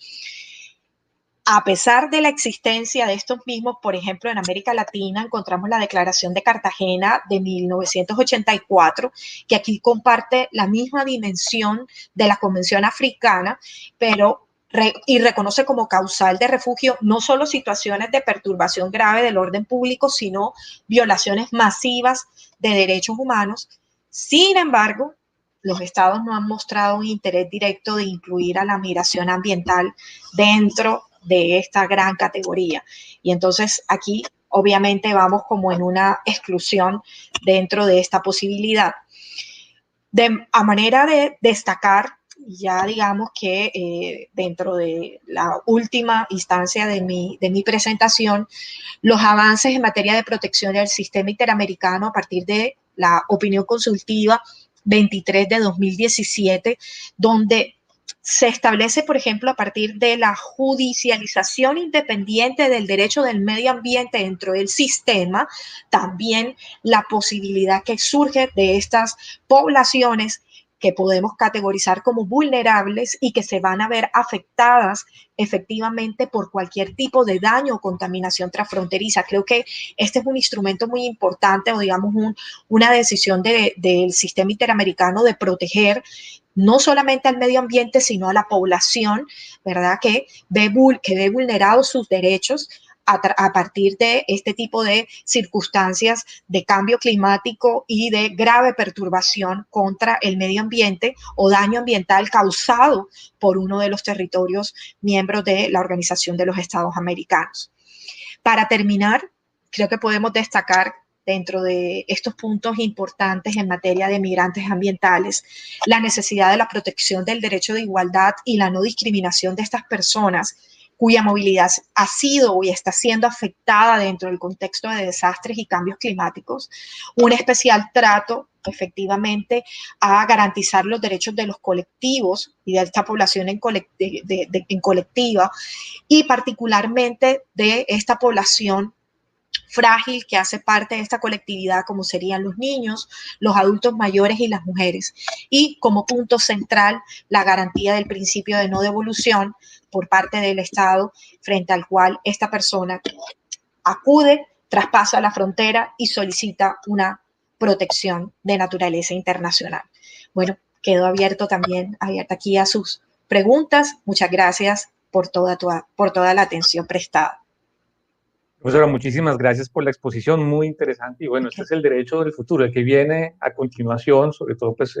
A pesar de la existencia de estos mismos, por ejemplo, en América Latina encontramos la Declaración de Cartagena de 1984, que aquí comparte la misma dimensión de la Convención Africana, pero y reconoce como causal de refugio no solo situaciones de perturbación grave del orden público, sino violaciones masivas de derechos humanos. Sin embargo, los estados no han mostrado un interés directo de incluir a la migración ambiental dentro de esta gran categoría. Y entonces aquí obviamente vamos como en una exclusión dentro de esta posibilidad. A manera de destacar, ya digamos que dentro de la última instancia de mi presentación, los avances en materia de protección del sistema interamericano a partir de la opinión consultiva 23 de 2017, donde se establece, por ejemplo, a partir de la judicialización independiente del derecho del medio ambiente dentro del sistema, también la posibilidad que surge de estas poblaciones que podemos categorizar como vulnerables y que se van a ver afectadas efectivamente por cualquier tipo de daño o contaminación transfronteriza. Creo que este es un instrumento muy importante, o digamos una decisión del sistema interamericano de proteger no solamente al medio ambiente, sino a la población, ¿verdad? Que ve vulnerados sus derechos a partir de este tipo de circunstancias de cambio climático y de grave perturbación contra el medio ambiente o daño ambiental causado por uno de los territorios miembros de la Organización de los Estados Americanos. Para terminar, creo que podemos destacar dentro de estos puntos importantes en materia de migrantes ambientales, la necesidad de la protección del derecho de igualdad y la no discriminación de estas personas cuya movilidad ha sido y está siendo afectada dentro del contexto de desastres y cambios climáticos, un especial trato efectivamente a garantizar los derechos de los colectivos y de esta población en colectiva y particularmente de esta población frágil que hace parte de esta colectividad, como serían los niños, los adultos mayores y las mujeres. Y como punto central, la garantía del principio de no devolución por parte del Estado, frente al cual esta persona acude, traspasa la frontera y solicita una protección de naturaleza internacional. Bueno, quedo abierta aquí a sus preguntas. Muchas gracias por toda la atención prestada. Profesora, muchísimas gracias por la exposición, muy interesante. Y bueno, este es el derecho del futuro, el que viene a continuación, sobre todo, pues,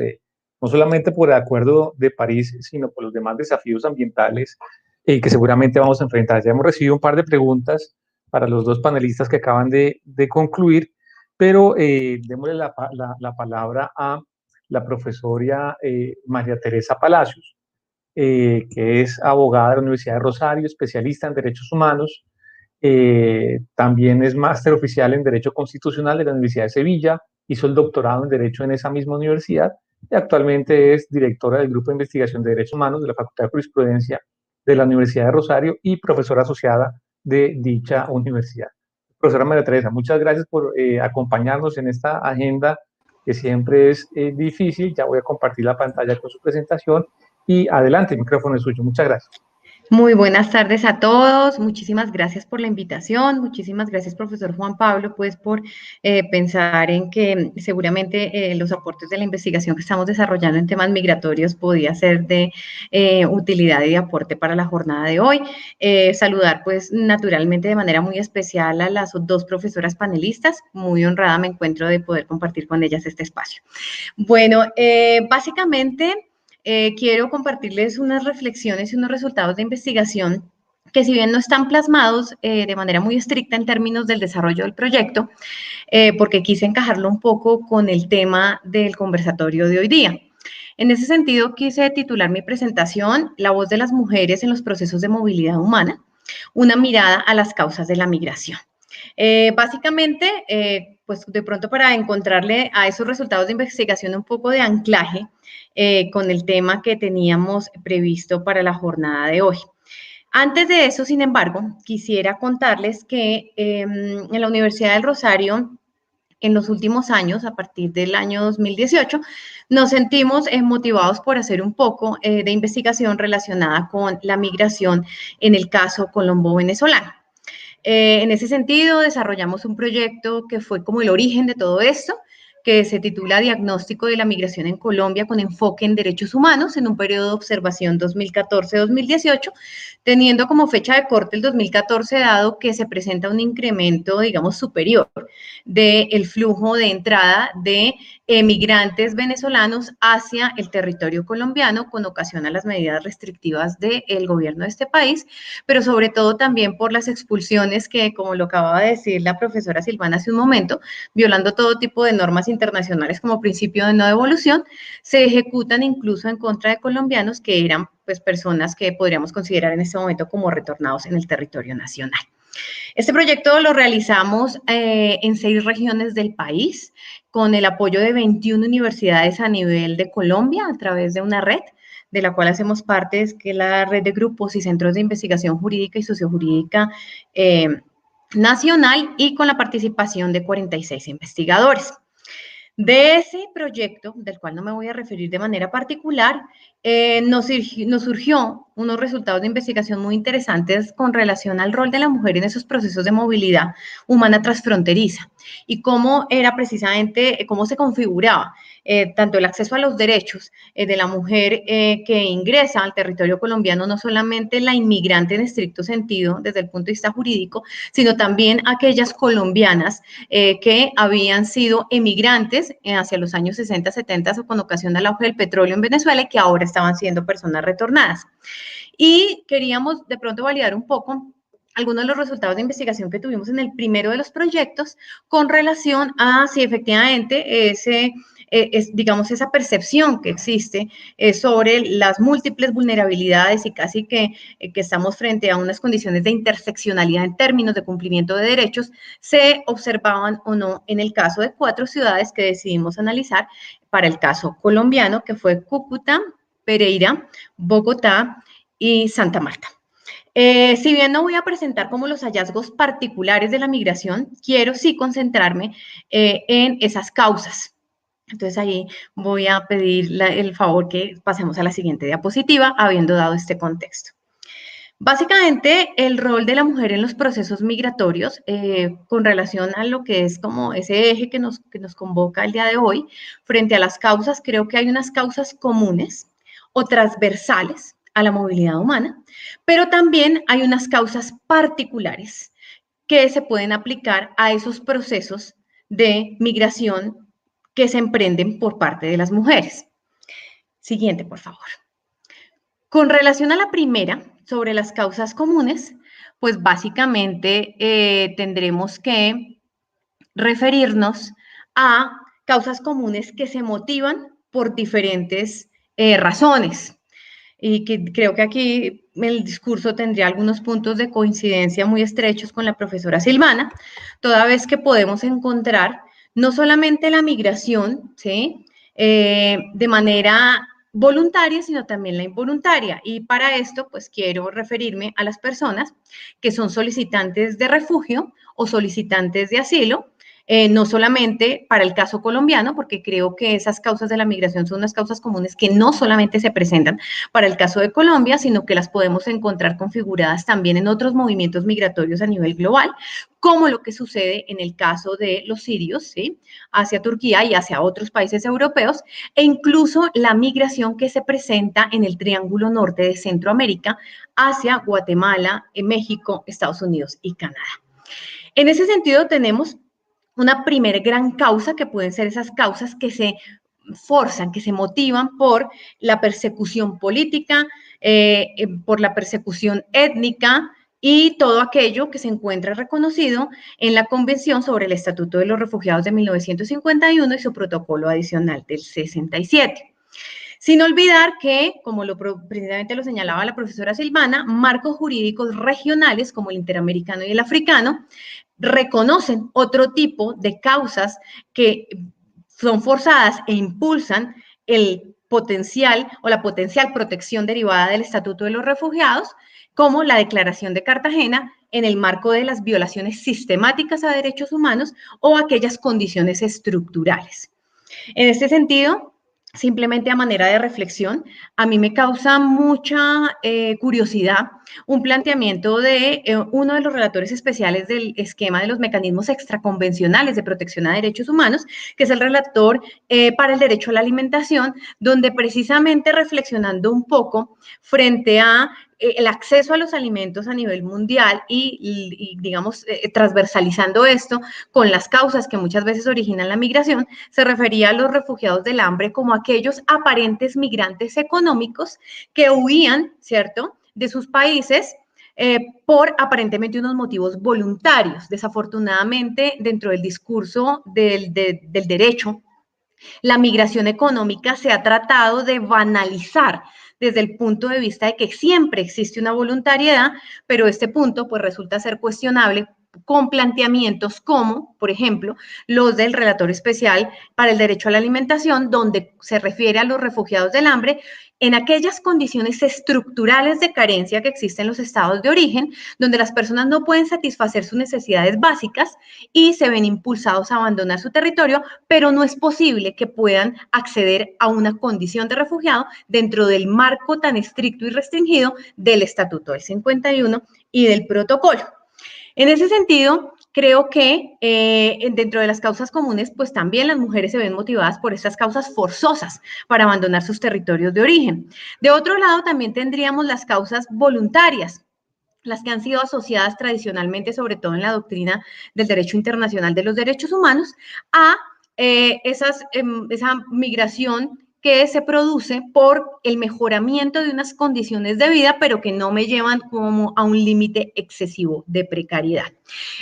no solamente por el Acuerdo de París, sino por los demás desafíos ambientales que seguramente vamos a enfrentar. Ya hemos recibido un par de preguntas para los dos panelistas que acaban de concluir, pero démosle la palabra a la profesora María Teresa Palacios, que es abogada de la Universidad de Rosario, especialista en derechos humanos. También es máster oficial en Derecho Constitucional de la Universidad de Sevilla, hizo el doctorado en Derecho en esa misma universidad y actualmente es directora del Grupo de Investigación de Derechos Humanos de la Facultad de Jurisprudencia de la Universidad de Rosario y profesora asociada de dicha universidad. Profesora María Teresa, muchas gracias por acompañarnos en esta agenda que siempre es difícil. Ya voy a compartir la pantalla con su presentación y adelante, el micrófono es suyo. Muchas gracias. Muy buenas tardes a todos, muchísimas gracias por la invitación, muchísimas gracias profesor Juan Pablo, pues por pensar en que seguramente los aportes de la investigación que estamos desarrollando en temas migratorios podía ser de utilidad y de aporte para la jornada de hoy. Saludar pues naturalmente de manera muy especial a las dos profesoras panelistas, muy honrada me encuentro de poder compartir con ellas este espacio. Bueno, básicamente quiero compartirles unas reflexiones y unos resultados de investigación que si bien no están plasmados de manera muy estricta en términos del desarrollo del proyecto, porque quise encajarlo un poco con el tema del conversatorio de hoy día. En ese sentido, quise titular mi presentación La voz de las mujeres en los procesos de movilidad humana, una mirada a las causas de la migración. Básicamente, pues de pronto para encontrarle a esos resultados de investigación un poco de anclaje con el tema que teníamos previsto para la jornada de hoy. Antes de eso, sin embargo, quisiera contarles que en la Universidad del Rosario, en los últimos años, a partir del año 2018, nos sentimos motivados por hacer un poco de investigación relacionada con la migración en el caso colombo-venezolano. En ese sentido, desarrollamos un proyecto que fue como el origen de todo esto, que se titula Diagnóstico de la Migración en Colombia con enfoque en derechos humanos en un periodo de observación 2014-2018, teniendo como fecha de corte el 2014, dado que se presenta un incremento, digamos, superior del flujo de entrada de migrantes venezolanos hacia el territorio colombiano con ocasión a las medidas restrictivas del gobierno de este país, pero sobre todo también por las expulsiones que, como lo acababa de decir la profesora Silvana hace un momento, violando todo tipo de normas internacionales como principio de no devolución, se ejecutan incluso en contra de colombianos que eran pues personas que podríamos considerar en este momento como retornados en el territorio nacional. Este proyecto lo realizamos en 6 regiones del país con el apoyo de 21 universidades a nivel de Colombia a través de una red de la cual hacemos parte, que es la red de grupos y centros de investigación jurídica y sociojurídica nacional y con la participación de 46 investigadores. De ese proyecto, del cual no me voy a referir de manera particular, nos surgió unos resultados de investigación muy interesantes con relación al rol de la mujer en esos procesos de movilidad humana transfronteriza y cómo era precisamente, cómo se configuraba tanto el acceso a los derechos de la mujer que ingresa al territorio colombiano, no solamente la inmigrante en estricto sentido desde el punto de vista jurídico, sino también aquellas colombianas que habían sido emigrantes hacia los años 60, 70 con ocasión del auge del petróleo en Venezuela y que ahora estaban siendo personas retornadas. Y queríamos de pronto validar un poco algunos de los resultados de investigación que tuvimos en el primero de los proyectos con relación a si efectivamente digamos, esa percepción que existe sobre las múltiples vulnerabilidades y casi que estamos frente a unas condiciones de interseccionalidad en términos de cumplimiento de derechos, se observaban o no en el caso de 4 ciudades que decidimos analizar para el caso colombiano, que fue Cúcuta, Pereira, Bogotá y Santa Marta. Si bien no voy a presentar como los hallazgos particulares de la migración, quiero sí concentrarme en esas causas. Entonces ahí voy a pedir el favor que pasemos a la siguiente diapositiva, habiendo dado este contexto. Básicamente, el rol de la mujer en los procesos migratorios, con relación a lo que es como ese eje que nos convoca el día de hoy, frente a las causas, creo que hay unas causas comunes o transversales a la movilidad humana, pero también hay unas causas particulares que se pueden aplicar a esos procesos de migración que se emprenden por parte de las mujeres. Siguiente, por favor. Con relación a la primera, sobre las causas comunes, pues básicamente tendremos que referirnos a causas comunes que se motivan por diferentes razones. Y que creo que aquí el discurso tendría algunos puntos de coincidencia muy estrechos con la profesora Silvana, toda vez que podemos encontrar no solamente la migración, ¿sí? De manera voluntaria, sino también la involuntaria. Y para esto, pues quiero referirme a las personas que son solicitantes de refugio o solicitantes de asilo, no solamente para el caso colombiano, porque creo que esas causas de la migración son unas causas comunes que no solamente se presentan para el caso de Colombia, sino que las podemos encontrar configuradas también en otros movimientos migratorios a nivel global, como lo que sucede en el caso de los sirios, ¿sí? Hacia Turquía y hacia otros países europeos, e incluso la migración que se presenta en el Triángulo Norte de Centroamérica hacia Guatemala, México, Estados Unidos y Canadá. En ese sentido, tenemos una primera gran causa que pueden ser esas causas que se forzan, que se motivan por la persecución política, por la persecución étnica y todo aquello que se encuentra reconocido en la Convención sobre el Estatuto de los Refugiados de 1951 y su protocolo adicional del 67. Sin olvidar que, como precisamente lo señalaba la profesora Silvana, marcos jurídicos regionales como el interamericano y el africano reconocen otro tipo de causas que son forzadas e impulsan el potencial o la potencial protección derivada del Estatuto de los Refugiados, como la Declaración de Cartagena en el marco de las violaciones sistemáticas a derechos humanos o aquellas condiciones estructurales. En este sentido, simplemente a manera de reflexión, a mí me causa mucha curiosidad un planteamiento de uno de los relatores especiales del esquema de los mecanismos extraconvencionales de protección a derechos humanos, que es el relator para el derecho a la alimentación, donde precisamente reflexionando un poco frente a el acceso a los alimentos a nivel mundial y digamos, transversalizando esto con las causas que muchas veces originan la migración, se refería a los refugiados del hambre como aquellos aparentes migrantes económicos que huían, ¿cierto?, de sus países por aparentemente unos motivos voluntarios. Desafortunadamente, dentro del discurso del derecho, la migración económica se ha tratado de banalizar desde el punto de vista de que siempre existe una voluntariedad, pero este punto pues resulta ser cuestionable con planteamientos como, por ejemplo, los del relator especial para el derecho a la alimentación, donde se refiere a los refugiados del hambre en aquellas condiciones estructurales de carencia que existen en los estados de origen, donde las personas no pueden satisfacer sus necesidades básicas y se ven impulsados a abandonar su territorio, pero no es posible que puedan acceder a una condición de refugiado dentro del marco tan estricto y restringido del Estatuto del 51 y del protocolo. En ese sentido, creo que dentro de las causas comunes, pues también las mujeres se ven motivadas por estas causas forzosas para abandonar sus territorios de origen. De otro lado, también tendríamos las causas voluntarias, las que han sido asociadas tradicionalmente, sobre todo en la doctrina del derecho internacional de los derechos humanos, a esa migración que se produce por el mejoramiento de unas condiciones de vida, pero que no me llevan como a un límite excesivo de precariedad.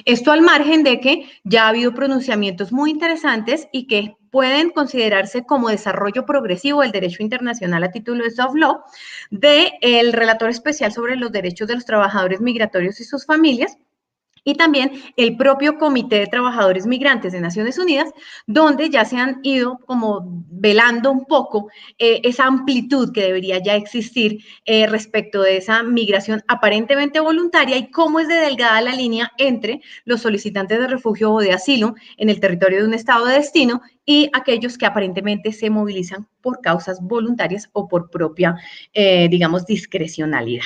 Esto al margen de que ya ha habido pronunciamientos muy interesantes y que pueden considerarse como desarrollo progresivo del derecho internacional a título de soft law del relator especial sobre los derechos de los trabajadores migratorios y sus familias, y también el propio Comité de Trabajadores Migrantes de Naciones Unidas, donde ya se han ido como velando un poco esa amplitud que debería ya existir respecto de esa migración aparentemente voluntaria y cómo es de delgada la línea entre los solicitantes de refugio o de asilo en el territorio de un estado de destino y aquellos que aparentemente se movilizan por causas voluntarias o por propia, digamos, discrecionalidad.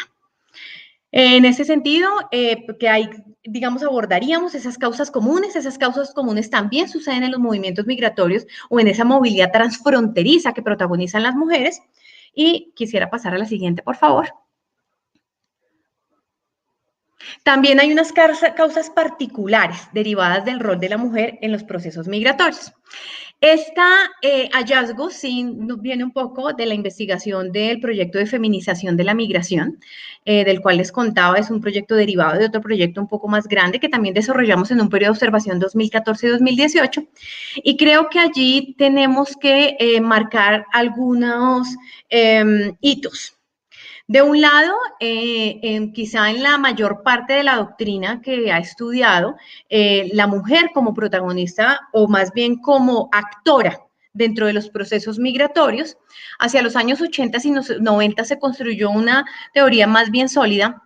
En ese sentido, que hay, digamos, abordaríamos esas causas comunes. Esas causas comunes también suceden en los movimientos migratorios o en esa movilidad transfronteriza que protagonizan las mujeres. Y quisiera pasar a la siguiente, por favor. También hay unas causas particulares derivadas del rol de la mujer en los procesos migratorios. Este hallazgo sí viene un poco de la investigación del proyecto de feminización de la migración, del cual les contaba, es un proyecto derivado de otro proyecto un poco más grande que también desarrollamos en un periodo de observación 2014-2018, y creo que allí tenemos que marcar algunos hitos. De un lado, quizá en la mayor parte de la doctrina que ha estudiado, la mujer como protagonista o más bien como actora dentro de los procesos migratorios, hacia los años 80 y 90 se construyó una teoría más bien sólida,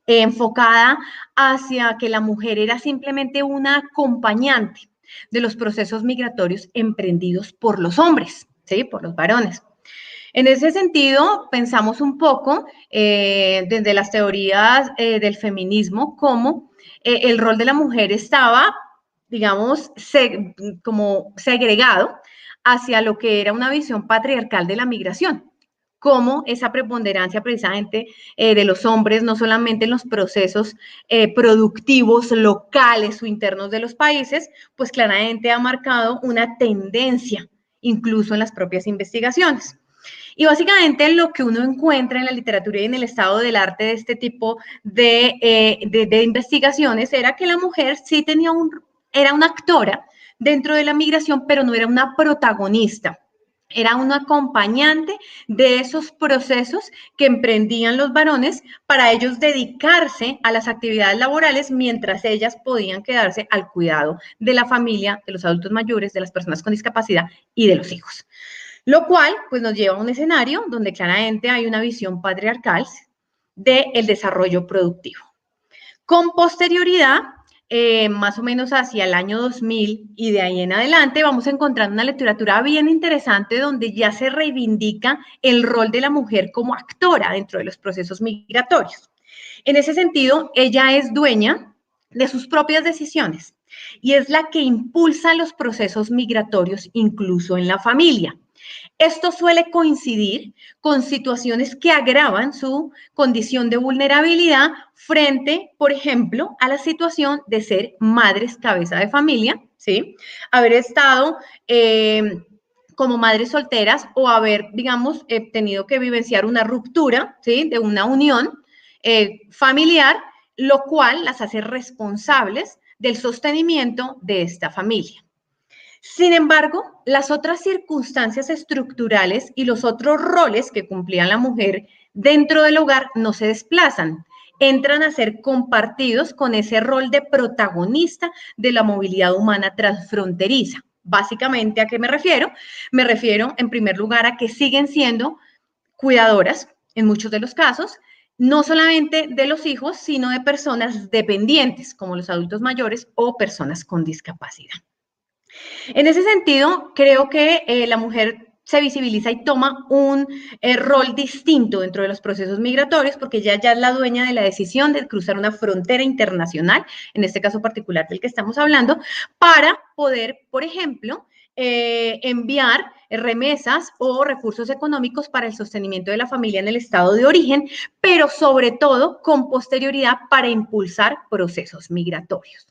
enfocada hacia que la mujer era simplemente una acompañante de los procesos migratorios emprendidos por los hombres, ¿sí? Por los varones. En ese sentido, pensamos un poco desde las teorías del feminismo cómo el rol de la mujer estaba, digamos, como segregado hacia lo que era una visión patriarcal de la migración, como esa preponderancia precisamente de los hombres, no solamente en los procesos productivos locales o internos de los países, pues claramente ha marcado una tendencia, incluso en las propias investigaciones. Y básicamente lo que uno encuentra en la literatura y en el estado del arte de este tipo de investigaciones era que la mujer sí era una actora dentro de la migración, pero no era una protagonista. Era una acompañante de esos procesos que emprendían los varones para ellos dedicarse a las actividades laborales mientras ellas podían quedarse al cuidado de la familia, de los adultos mayores, de las personas con discapacidad y de los hijos. Lo cual, pues, nos lleva a un escenario donde claramente hay una visión patriarcal del desarrollo productivo. Con posterioridad, más o menos hacia el año 2000 y de ahí en adelante, vamos a encontrar una literatura bien interesante donde ya se reivindica el rol de la mujer como actora dentro de los procesos migratorios. En ese sentido, ella es dueña de sus propias decisiones y es la que impulsa los procesos migratorios incluso en la familia. Esto suele coincidir con situaciones que agravan su condición de vulnerabilidad frente, por ejemplo, a la situación de ser madres cabeza de familia, ¿sí? Haber estado como madres solteras o haber, digamos, tenido que vivenciar una ruptura, ¿sí? De una unión familiar, lo cual las hace responsables del sostenimiento de esta familia. Sin embargo, las otras circunstancias estructurales y los otros roles que cumplía la mujer dentro del hogar no se desplazan, entran a ser compartidos con ese rol de protagonista de la movilidad humana transfronteriza. Básicamente, ¿a qué me refiero? Me refiero, en primer lugar, a que siguen siendo cuidadoras, en muchos de los casos, no solamente de los hijos, sino de personas dependientes, como los adultos mayores o personas con discapacidad. En ese sentido, creo que la mujer se visibiliza y toma un rol distinto dentro de los procesos migratorios, porque ella ya es la dueña de la decisión de cruzar una frontera internacional, en este caso particular del que estamos hablando, para poder, por ejemplo, enviar remesas o recursos económicos para el sostenimiento de la familia en el estado de origen, pero sobre todo con posterioridad para impulsar procesos migratorios.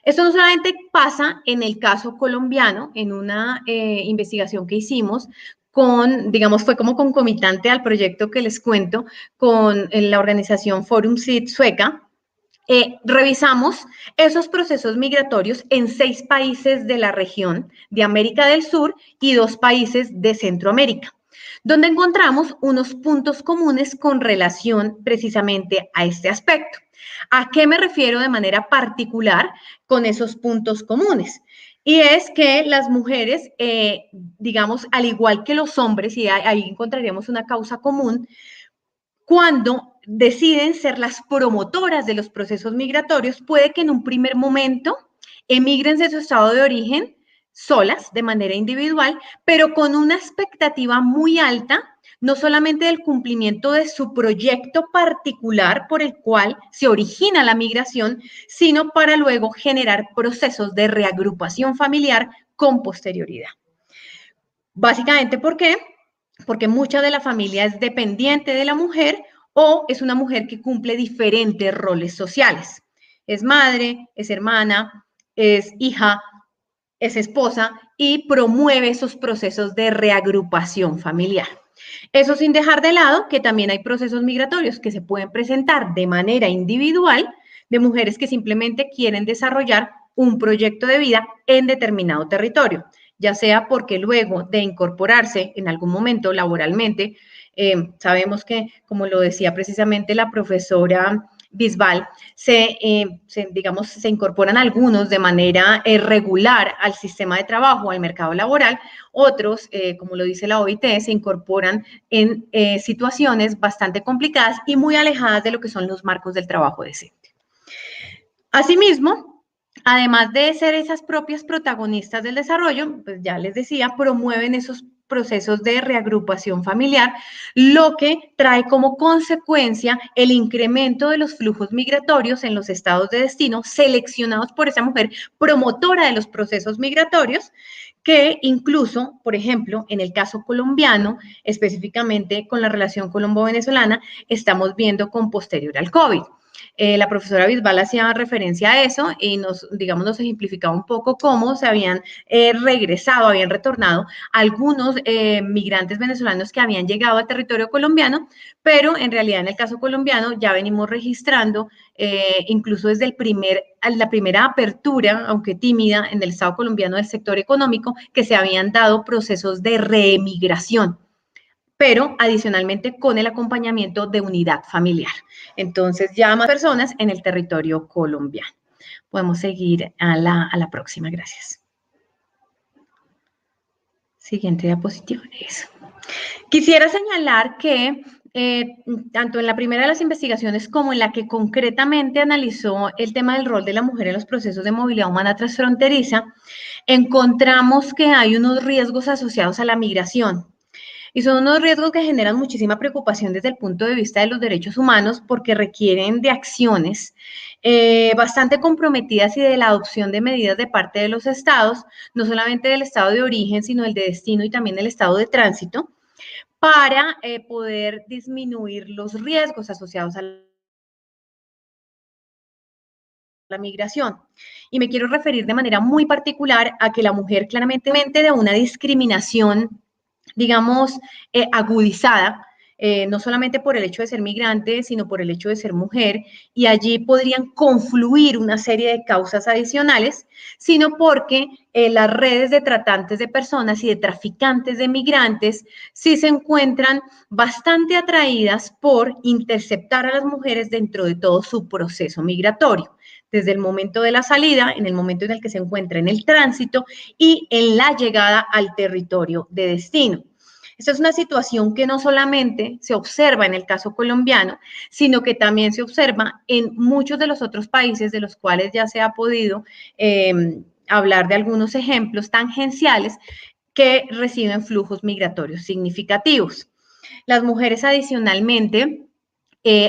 Esto no solamente pasa en el caso colombiano, en una investigación que hicimos digamos, fue como concomitante al proyecto que les cuento con la organización Forum Syd sueca. Revisamos esos procesos migratorios en 6 países de la región de América del Sur y 2 países de Centroamérica, donde encontramos unos puntos comunes con relación precisamente a este aspecto. ¿A qué me refiero de manera particular con esos puntos comunes? Y es que las mujeres, digamos, al igual que los hombres, y ahí encontraríamos una causa común, cuando deciden ser las promotoras de los procesos migratorios, puede que en un primer momento emigren de su estado de origen solas, de manera individual, pero con una expectativa muy alta, no solamente del cumplimiento de su proyecto particular por el cual se origina la migración, sino para luego generar procesos de reagrupación familiar con posterioridad. Básicamente, ¿por qué? Porque mucha de la familia es dependiente de la mujer o es una mujer que cumple diferentes roles sociales. Es madre, es hermana, es hija, es esposa y promueve esos procesos de reagrupación familiar. Eso sin dejar de lado que también hay procesos migratorios que se pueden presentar de manera individual de mujeres que simplemente quieren desarrollar un proyecto de vida en determinado territorio, ya sea porque luego de incorporarse en algún momento laboralmente, sabemos que, como lo decía precisamente la profesora Bisbal, digamos, se incorporan algunos de manera regular al sistema de trabajo, al mercado laboral, otros, como lo dice la OIT, se incorporan en situaciones bastante complicadas y muy alejadas de lo que son los marcos del trabajo decente. Asimismo, además de ser esas propias protagonistas del desarrollo, pues ya les decía, promueven esos procesos de reagrupación familiar, lo que trae como consecuencia el incremento de los flujos migratorios en los estados de destino seleccionados por esa mujer promotora de los procesos migratorios, que incluso, por ejemplo, en el caso colombiano, específicamente con la relación colombo-venezolana, estamos viendo con posterior al COVID. La profesora Bisbal hacía referencia a eso y nos ejemplificaba un poco cómo se habían habían retornado algunos migrantes venezolanos que habían llegado al territorio colombiano, pero en realidad en el caso colombiano ya venimos registrando, incluso desde la primera apertura, aunque tímida, en el Estado colombiano del sector económico, que se habían dado procesos de reemigración, pero adicionalmente con el acompañamiento de unidad familiar. Entonces, ya más personas en el territorio colombiano. Podemos seguir a la próxima, gracias. Siguiente diapositiva, eso. Quisiera señalar que tanto en la primera de las investigaciones como en la que concretamente analizó el tema del rol de la mujer en los procesos de movilidad humana transfronteriza, encontramos que hay unos riesgos asociados a la migración. Y son unos riesgos que generan muchísima preocupación desde el punto de vista de los derechos humanos porque requieren de acciones bastante comprometidas y de la adopción de medidas de parte de los estados, no solamente del estado de origen, sino el de destino y también el estado de tránsito, para poder disminuir los riesgos asociados a la migración. Y me quiero referir de manera muy particular a que la mujer claramente de una discriminación, digamos, agudizada, no solamente por el hecho de ser migrante, sino por el hecho de ser mujer, y allí podrían confluir una serie de causas adicionales, sino porque las redes de tratantes de personas y de traficantes de migrantes sí se encuentran bastante atraídas por interceptar a las mujeres dentro de todo su proceso migratorio, desde el momento de la salida, en el momento en el que se encuentra en el tránsito y en la llegada al territorio de destino. Esta es una situación que no solamente se observa en el caso colombiano, sino que también se observa en muchos de los otros países de los cuales ya se ha podido hablar de algunos ejemplos tangenciales, que reciben flujos migratorios significativos. Las mujeres adicionalmente,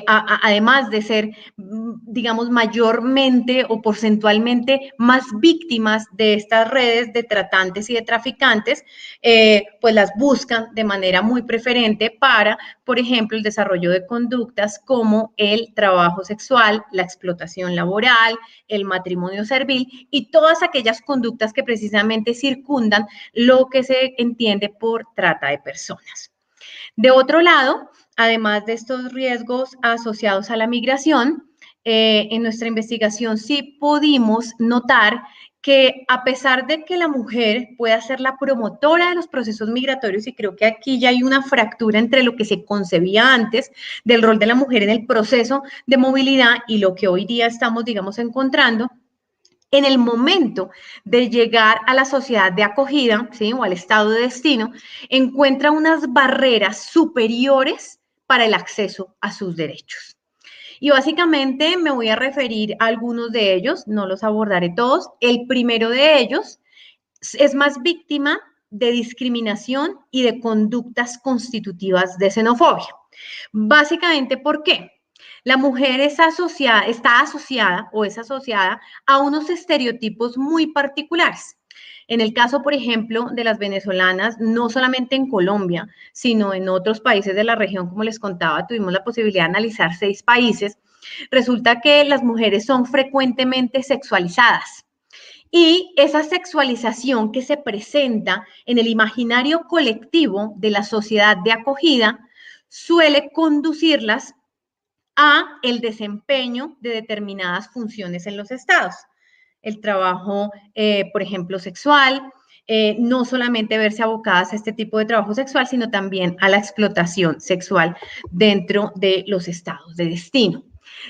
además de ser, digamos, mayormente o porcentualmente más víctimas de estas redes de tratantes y de traficantes, pues las buscan de manera muy preferente para, por ejemplo, el desarrollo de conductas como el trabajo sexual, la explotación laboral, el matrimonio servil y todas aquellas conductas que precisamente circundan lo que se entiende por trata de personas. De otro lado, además de estos riesgos asociados a la migración, en nuestra investigación sí pudimos notar que a pesar de que la mujer pueda ser la promotora de los procesos migratorios, y creo que aquí ya hay una fractura entre lo que se concebía antes del rol de la mujer en el proceso de movilidad y lo que hoy día estamos, digamos, encontrando, en el momento de llegar a la sociedad de acogida, ¿sí? O al estado de destino, encuentra unas barreras superiores para el acceso a sus derechos. Y básicamente me voy a referir a algunos de ellos, no los abordaré todos. El primero de ellos es más víctima de discriminación y de conductas constitutivas de xenofobia. Básicamente, ¿por qué? La mujer está asociada a unos estereotipos muy particulares. En el caso, por ejemplo, de las venezolanas, no solamente en Colombia, sino en otros países de la región, como les contaba, tuvimos la posibilidad de analizar 6 países, resulta que las mujeres son frecuentemente sexualizadas. Y esa sexualización que se presenta en el imaginario colectivo de la sociedad de acogida suele conducirlas a el desempeño de determinadas funciones en los estados. El trabajo, por ejemplo, sexual, no solamente verse abocadas a este tipo de trabajo sexual, sino también a la explotación sexual dentro de los estados de destino.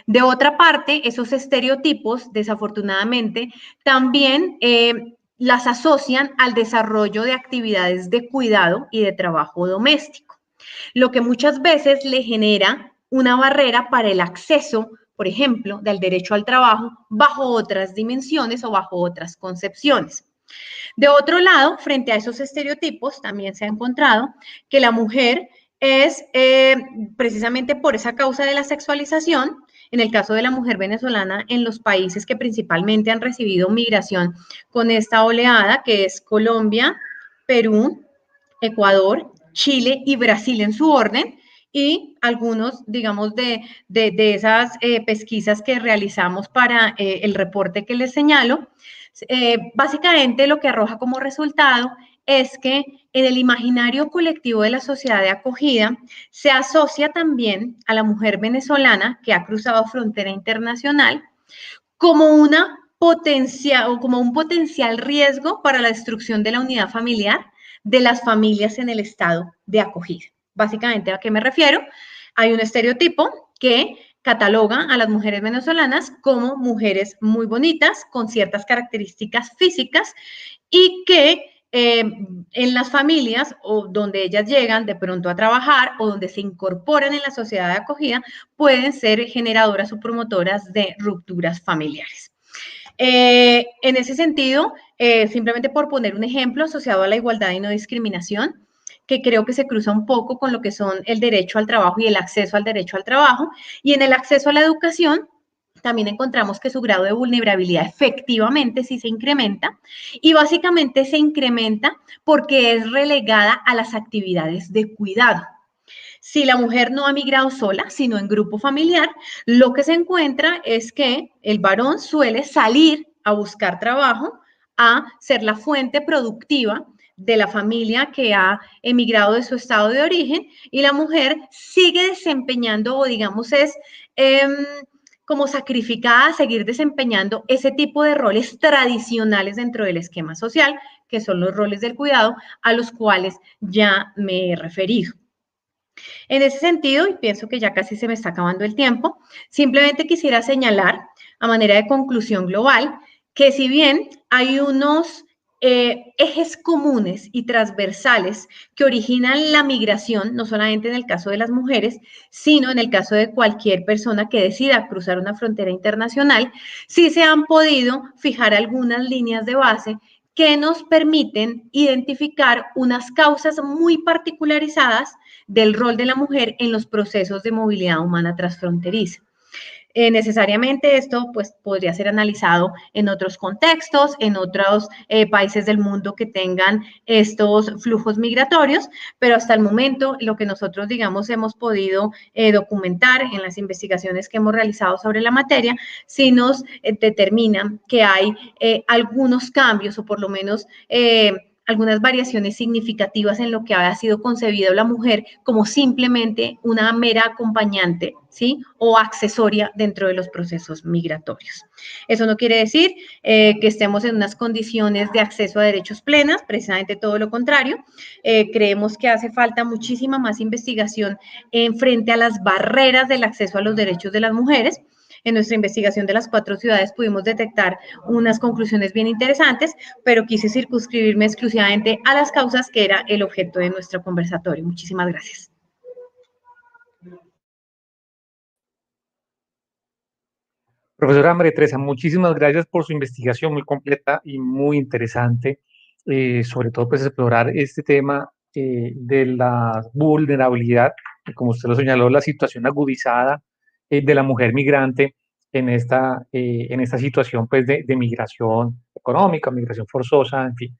De otra parte, esos estereotipos, desafortunadamente, también las asocian al desarrollo de actividades de cuidado y de trabajo doméstico, lo que muchas veces le genera una barrera para el acceso, por ejemplo, del derecho al trabajo bajo otras dimensiones o bajo otras concepciones. De otro lado, frente a esos estereotipos, también se ha encontrado que la mujer es, precisamente por esa causa de la sexualización, en el caso de la mujer venezolana, en los países que principalmente han recibido migración con esta oleada, que es Colombia, Perú, Ecuador, Chile y Brasil en su orden, y algunos, digamos, de esas pesquisas que realizamos para el reporte que les señalo, básicamente lo que arroja como resultado es que en el imaginario colectivo de la sociedad de acogida se asocia también a la mujer venezolana que ha cruzado frontera internacional como una potencia o como un potencial riesgo para la destrucción de la unidad familiar de las familias en el estado de acogida. Básicamente, ¿a qué me refiero? Hay un estereotipo que cataloga a las mujeres venezolanas como mujeres muy bonitas, con ciertas características físicas y que en las familias o donde ellas llegan de pronto a trabajar o donde se incorporan en la sociedad de acogida pueden ser generadoras o promotoras de rupturas familiares. En ese sentido, simplemente por poner un ejemplo asociado a la igualdad y no discriminación, que creo que se cruza un poco con lo que son el derecho al trabajo y el acceso al derecho al trabajo, y en el acceso a la educación, también encontramos que su grado de vulnerabilidad efectivamente sí se incrementa, y básicamente se incrementa porque es relegada a las actividades de cuidado. Si la mujer no ha migrado sola, sino en grupo familiar, lo que se encuentra es que el varón suele salir a buscar trabajo, a ser la fuente productiva de la familia que ha emigrado de su estado de origen, y la mujer sigue desempeñando, o digamos es como sacrificada a seguir desempeñando ese tipo de roles tradicionales dentro del esquema social, que son los roles del cuidado, a los cuales ya me he referido. En ese sentido, y pienso que ya casi se me está acabando el tiempo, simplemente quisiera señalar, a manera de conclusión global, que si bien hay unos ejes comunes y transversales que originan la migración, no solamente en el caso de las mujeres, sino en el caso de cualquier persona que decida cruzar una frontera internacional, sí se han podido fijar algunas líneas de base que nos permiten identificar unas causas muy particularizadas del rol de la mujer en los procesos de movilidad humana transfronteriza. Necesariamente esto pues, podría ser analizado en otros contextos, en otros países del mundo que tengan estos flujos migratorios, pero hasta el momento lo que nosotros, digamos, hemos podido documentar en las investigaciones que hemos realizado sobre la materia, sí nos determinan que hay algunos cambios o por lo menos algunas variaciones significativas en lo que ha sido concebida la mujer como simplemente una mera acompañante, ¿sí? O accesoria dentro de los procesos migratorios. Eso no quiere decir que estemos en unas condiciones de acceso a derechos plenas, precisamente todo lo contrario. Creemos que hace falta muchísima más investigación en frente a las barreras del acceso a los derechos de las mujeres. En nuestra investigación de las 4 ciudades pudimos detectar unas conclusiones bien interesantes, pero quise circunscribirme exclusivamente a las causas que era el objeto de nuestro conversatorio. Muchísimas gracias. Profesora María Teresa, muchísimas gracias por su investigación muy completa y muy interesante, sobre todo pues explorar este tema de la vulnerabilidad, como usted lo señaló, la situación agudizada de la mujer migrante en esta situación pues de migración económica, migración forzosa, en fin.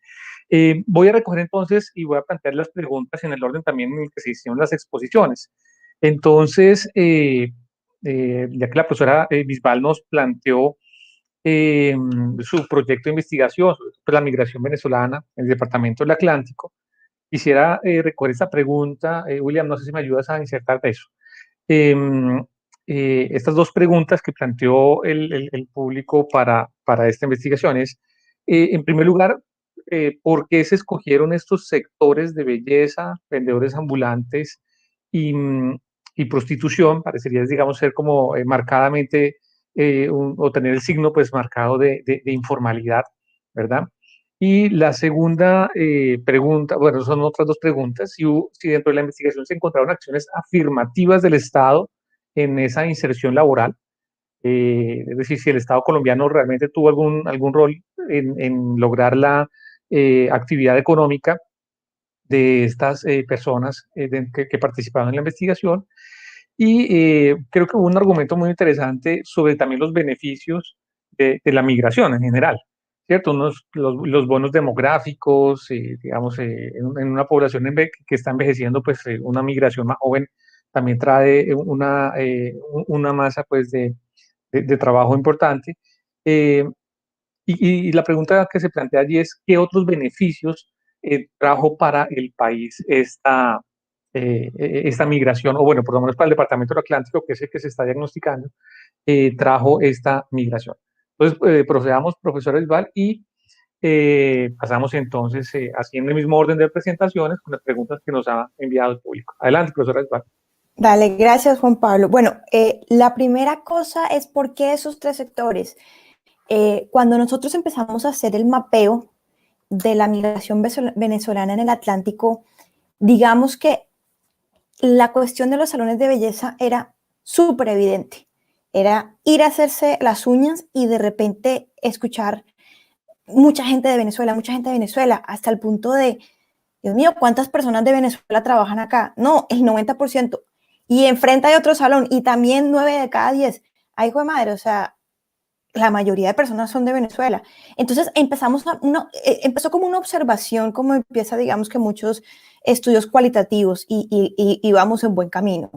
Voy a recoger entonces y voy a plantear las preguntas en el orden también en el que se hicieron las exposiciones. Entonces, ya que la profesora Bisbal nos planteó su proyecto de investigación sobre la migración venezolana en el departamento del Atlántico, quisiera recoger esta pregunta. William, no sé si me ayudas a insertar eso. Estas dos preguntas que planteó el público para esta investigación es, en primer lugar, ¿por qué se escogieron estos sectores de belleza, vendedores ambulantes y prostitución? Parecería, digamos, ser como marcadamente o tener el signo pues marcado de informalidad, ¿verdad? Y la segunda pregunta, bueno, son otras dos preguntas, si dentro de la investigación se encontraron acciones afirmativas del Estado en esa inserción laboral, es decir, si el Estado colombiano realmente tuvo algún rol en lograr la actividad económica de estas personas que participaron en la investigación. Y creo que hubo un argumento muy interesante sobre también los beneficios de la migración en general, ¿cierto? Los bonos demográficos, digamos, en una población que está envejeciendo, pues una migración más joven también trae una masa pues de trabajo importante. Eh, y la pregunta que se plantea allí es, ¿qué otros beneficios trajo para el país esta migración, o bueno, por lo menos para el Departamento del Atlántico, que es el que se está diagnosticando, trajo esta migración? Entonces, procedamos, profesora Bisbal, y pasamos entonces, así en el mismo orden de presentaciones, con las preguntas que nos ha enviado el público. Adelante, profesora Bisbal. Dale, gracias Juan Pablo. Bueno, la primera cosa es por qué esos 3 sectores. Cuando nosotros empezamos a hacer el mapeo de la migración venezolana en el Atlántico, digamos que la cuestión de los salones de belleza era súper evidente. Era ir a hacerse las uñas y de repente escuchar mucha gente de Venezuela, hasta el punto de, Dios mío, ¿cuántas personas de Venezuela trabajan acá? No, el 90%. Y enfrente hay otro salón y también 9 de cada 10. Ay, hijo de madre, o sea, la mayoría de personas son de Venezuela. Entonces empezó como una observación, como empieza, digamos, que muchos estudios cualitativos y vamos en buen camino.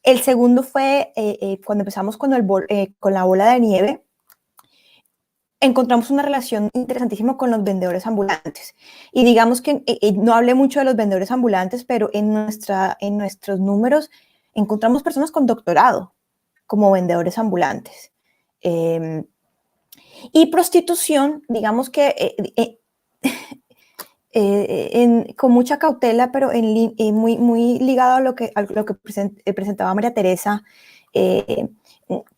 El segundo fue cuando empezamos con la bola de nieve, encontramos una relación interesantísima con los vendedores ambulantes. Y digamos que no hablé mucho de los vendedores ambulantes, pero en nuestros números encontramos personas con doctorado como vendedores ambulantes. Y prostitución, digamos que con mucha cautela, pero muy ligado a lo que presentaba María Teresa,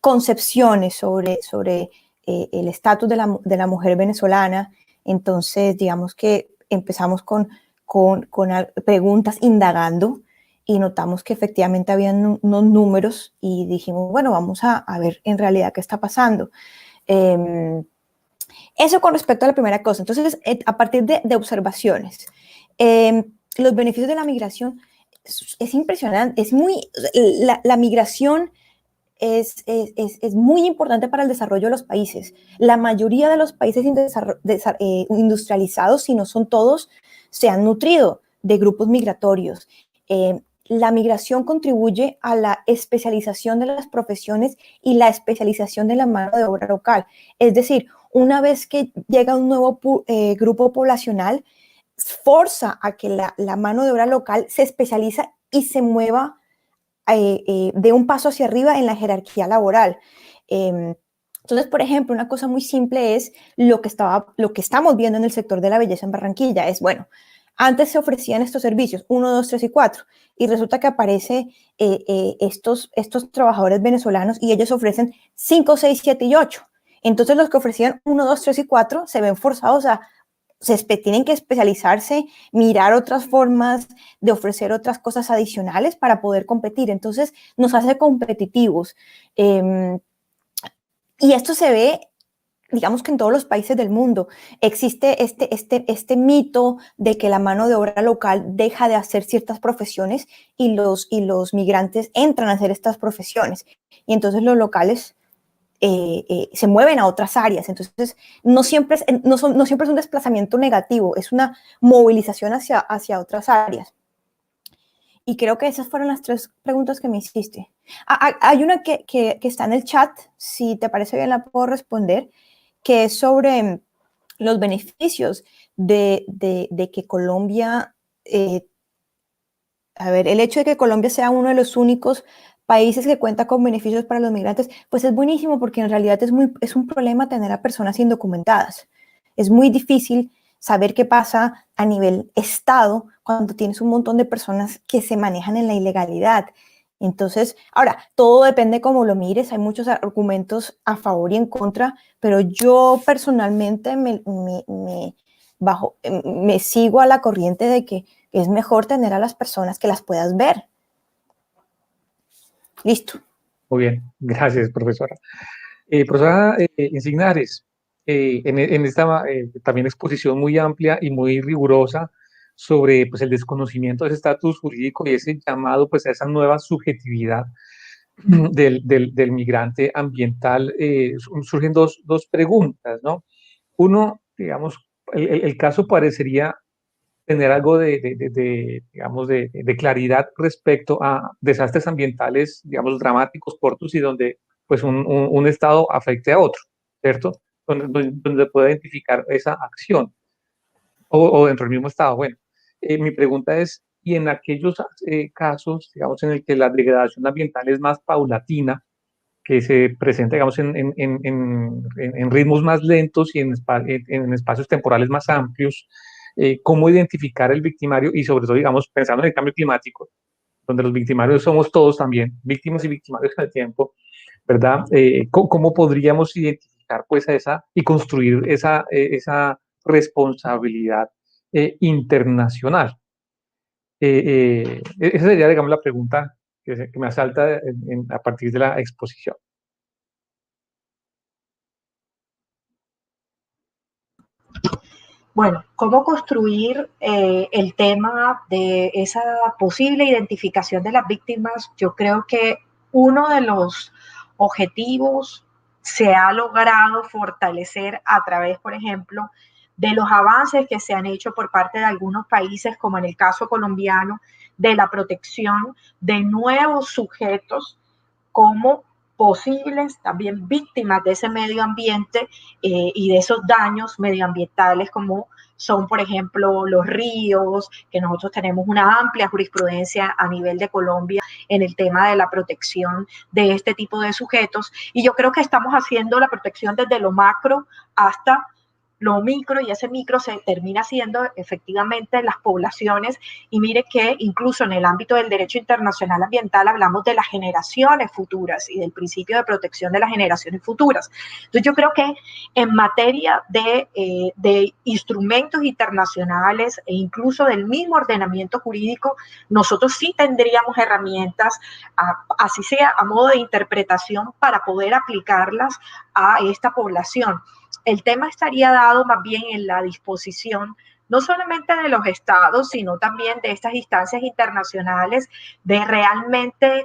concepciones sobre el estatus de la mujer venezolana. Entonces, digamos que empezamos con preguntas indagando y notamos que efectivamente habían unos números y dijimos, bueno, vamos a ver en realidad qué está pasando. Eso con respecto a la primera cosa. Entonces, a partir de observaciones, los beneficios de la migración es impresionante. La migración es muy importante para el desarrollo de los países. La mayoría de los países industrializados, si no son todos, se han nutrido de grupos migratorios. La migración contribuye a la especialización de las profesiones y la especialización de la mano de obra local. Es decir, una vez que llega un nuevo grupo poblacional, forza a que la mano de obra local se especializa y se mueva de un paso hacia arriba en la jerarquía laboral. Entonces, por ejemplo, una cosa muy simple es lo que estamos viendo en el sector de la belleza en Barranquilla. Es, bueno, antes se ofrecían estos servicios, 1, 2, 3 y 4, y resulta que aparece estos trabajadores venezolanos y ellos ofrecen 5, 6, 7 y 8. Entonces, los que ofrecían 1, 2, 3 y 4 se ven forzados a tienen que especializarse, mirar otras formas de ofrecer otras cosas adicionales para poder competir. Entonces, nos hace competitivos. Y esto se ve, digamos que en todos los países del mundo. Existe este mito de que la mano de obra local deja de hacer ciertas profesiones y los migrantes entran a hacer estas profesiones. Y entonces los locales se mueven a otras áreas. Entonces, no siempre es un desplazamiento negativo, es una movilización hacia otras áreas. Y creo que esas fueron las 3 preguntas que me hiciste. Hay una que está en el chat, si te parece bien la puedo responder, que es sobre los beneficios de que Colombia, el hecho de que Colombia sea uno de los únicos países que cuenta con beneficios para los migrantes, pues es buenísimo porque en realidad es un problema tener a personas indocumentadas. Es muy difícil saber qué pasa a nivel Estado cuando tienes un montón de personas que se manejan en la ilegalidad. Entonces, ahora, todo depende cómo lo mires, hay muchos argumentos a favor y en contra, pero yo personalmente me sigo a la corriente de que es mejor tener a las personas que las puedas ver. Listo. Muy bien, gracias, profesora. Profesora Insignares, en esta también exposición muy amplia y muy rigurosa sobre pues, el desconocimiento de ese estatus jurídico y ese llamado pues, a esa nueva subjetividad del migrante ambiental, surgen dos preguntas, ¿no? Uno, digamos, el caso parecería tener algo digamos, de claridad respecto a desastres ambientales, digamos, dramáticos, cortos y donde pues un estado afecte a otro, ¿cierto? Donde puede identificar esa acción o dentro del mismo estado. Bueno, mi pregunta es, y en aquellos casos, digamos, en el que la degradación ambiental es más paulatina, que se presenta, digamos, en ritmos más lentos y en espacios temporales más amplios, cómo identificar el victimario y sobre todo, digamos, pensando en el cambio climático, donde los victimarios somos todos también, víctimas y victimarios al tiempo, ¿verdad? ¿Cómo podríamos identificar pues esa y construir esa responsabilidad internacional? Esa sería, digamos, la pregunta que me asalta a partir de la exposición. Bueno, ¿cómo construir el tema de esa posible identificación de las víctimas? Yo creo que uno de los objetivos se ha logrado fortalecer a través, por ejemplo, de los avances que se han hecho por parte de algunos países, como en el caso colombiano, de la protección de nuevos sujetos como posibles también víctimas de ese medio ambiente y de esos daños medioambientales como son, por ejemplo, los ríos, que nosotros tenemos una amplia jurisprudencia a nivel de Colombia en el tema de la protección de este tipo de sujetos. Y yo creo que estamos haciendo la protección desde lo macro hasta lo micro, y ese micro se termina siendo efectivamente las poblaciones. Y mire que incluso en el ámbito del derecho internacional ambiental hablamos de las generaciones futuras y del principio de protección de las generaciones futuras. Entonces yo creo que en materia de instrumentos internacionales e incluso del mismo ordenamiento jurídico, nosotros sí tendríamos herramientas, así sea a modo de interpretación, para poder aplicarlas a esta población. el tema estaría dado más bien en la disposición no solamente de los estados, sino también de estas instancias internacionales, de realmente,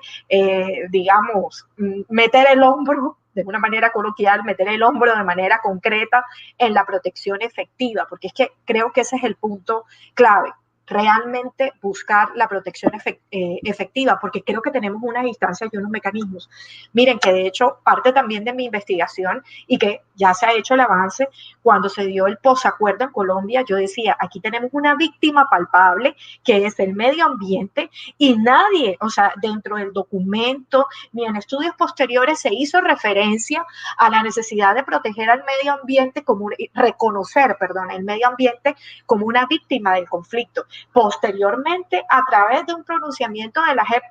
digamos, meter el hombro de una manera coloquial, meter el hombro de manera concreta en la protección efectiva, porque es que creo que ese es el punto clave. Realmente buscar la protección efectiva, porque creo que tenemos unas instancias y unos mecanismos. Miren, que de hecho parte también de mi investigación y que ya se ha hecho el avance, cuando se dio el posacuerdo en Colombia, yo decía, aquí tenemos una víctima palpable que es el medio ambiente y nadie, o sea, dentro del documento ni en estudios posteriores se hizo referencia a la necesidad de proteger al medio ambiente, como reconocer, perdón, el medio ambiente como una víctima del conflicto. Posteriormente, a través de un pronunciamiento de la JEP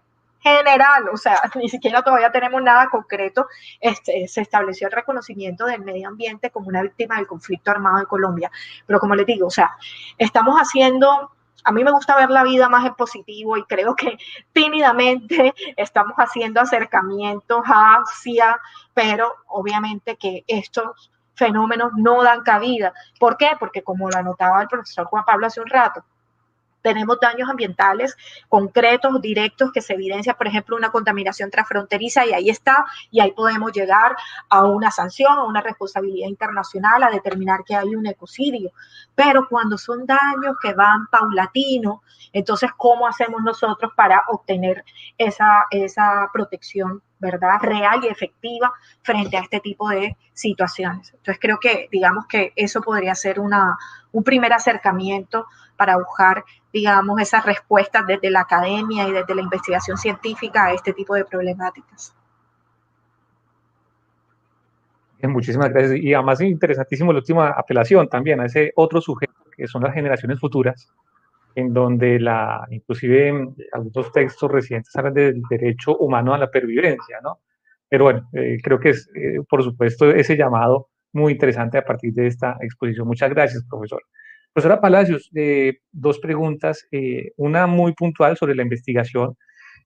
general, o sea, ni siquiera todavía tenemos nada concreto, se estableció el reconocimiento del medio ambiente como una víctima del conflicto armado en Colombia. Pero como les digo, o sea, estamos haciendo, a mí me gusta ver la vida más en positivo y creo que tímidamente estamos haciendo acercamientos hacia, pero obviamente que estos fenómenos no dan cabida. ¿Por qué? Porque como lo anotaba el profesor Juan Pablo hace un rato, tenemos daños ambientales concretos, directos, que se evidencia, por ejemplo, una contaminación transfronteriza, y ahí está, y ahí podemos llegar a una sanción, a una responsabilidad internacional, a determinar que hay un ecocidio. Pero cuando son daños que van paulatinos, entonces, ¿cómo hacemos nosotros para obtener esa protección, ¿verdad?, real y efectiva frente a este tipo de situaciones? Entonces, creo que, digamos que eso podría ser un primer acercamiento para buscar, digamos, esas respuestas desde la academia y desde la investigación científica a este tipo de problemáticas. Muchísimas gracias. Y además es interesantísimo la última apelación también a ese otro sujeto que son las generaciones futuras, en donde inclusive algunos textos recientes hablan del derecho humano a la pervivencia, ¿no? Pero bueno, creo que es, por supuesto, ese llamado muy interesante a partir de esta exposición. Muchas gracias, profesor. Profesora Palacios, dos preguntas, una muy puntual sobre la investigación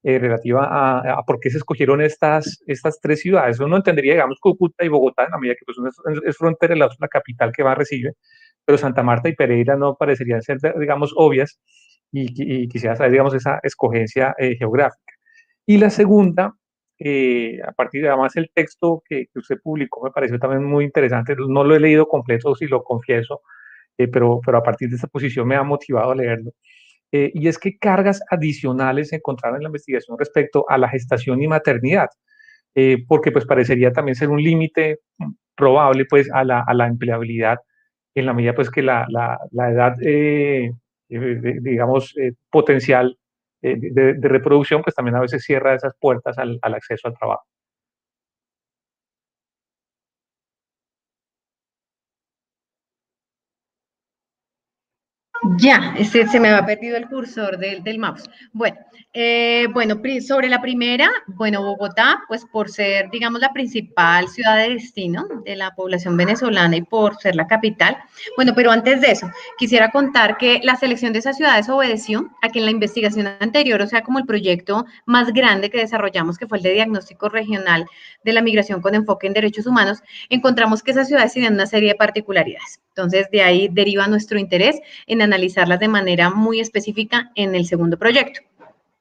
relativa a por qué se escogieron estas tres ciudades. Uno entendería, digamos, Cúcuta y Bogotá, en la medida que pues, es frontera, la capital que más recibe, pero Santa Marta y Pereira no parecerían ser, digamos, obvias, y quisiera saber, digamos, esa escogencia geográfica. Y la segunda, a partir de además el texto que usted publicó me pareció también muy interesante, no lo he leído completo, si lo confieso, pero a partir de esta posición me ha motivado a leerlo. Y es que cargas adicionales se encontraron en la investigación respecto a la gestación y maternidad, porque pues parecería también ser un límite probable pues a la empleabilidad en la medida pues que la edad, digamos, potencial de reproducción pues también a veces cierra esas puertas al acceso al trabajo. Ya, se me ha perdido el cursor del mouse. Bueno, sobre la primera, bueno, Bogotá, pues por ser, digamos, la principal ciudad de destino de la población venezolana y por ser la capital. Bueno, pero antes de eso, quisiera contar que la selección de esas ciudades obedeció a que en la investigación anterior, o sea, como el proyecto más grande que desarrollamos, que fue el de diagnóstico regional de la migración con enfoque en derechos humanos, encontramos que esas ciudades tenían una serie de particularidades. Entonces, de ahí deriva nuestro interés en analizarlas de manera muy específica en el segundo proyecto.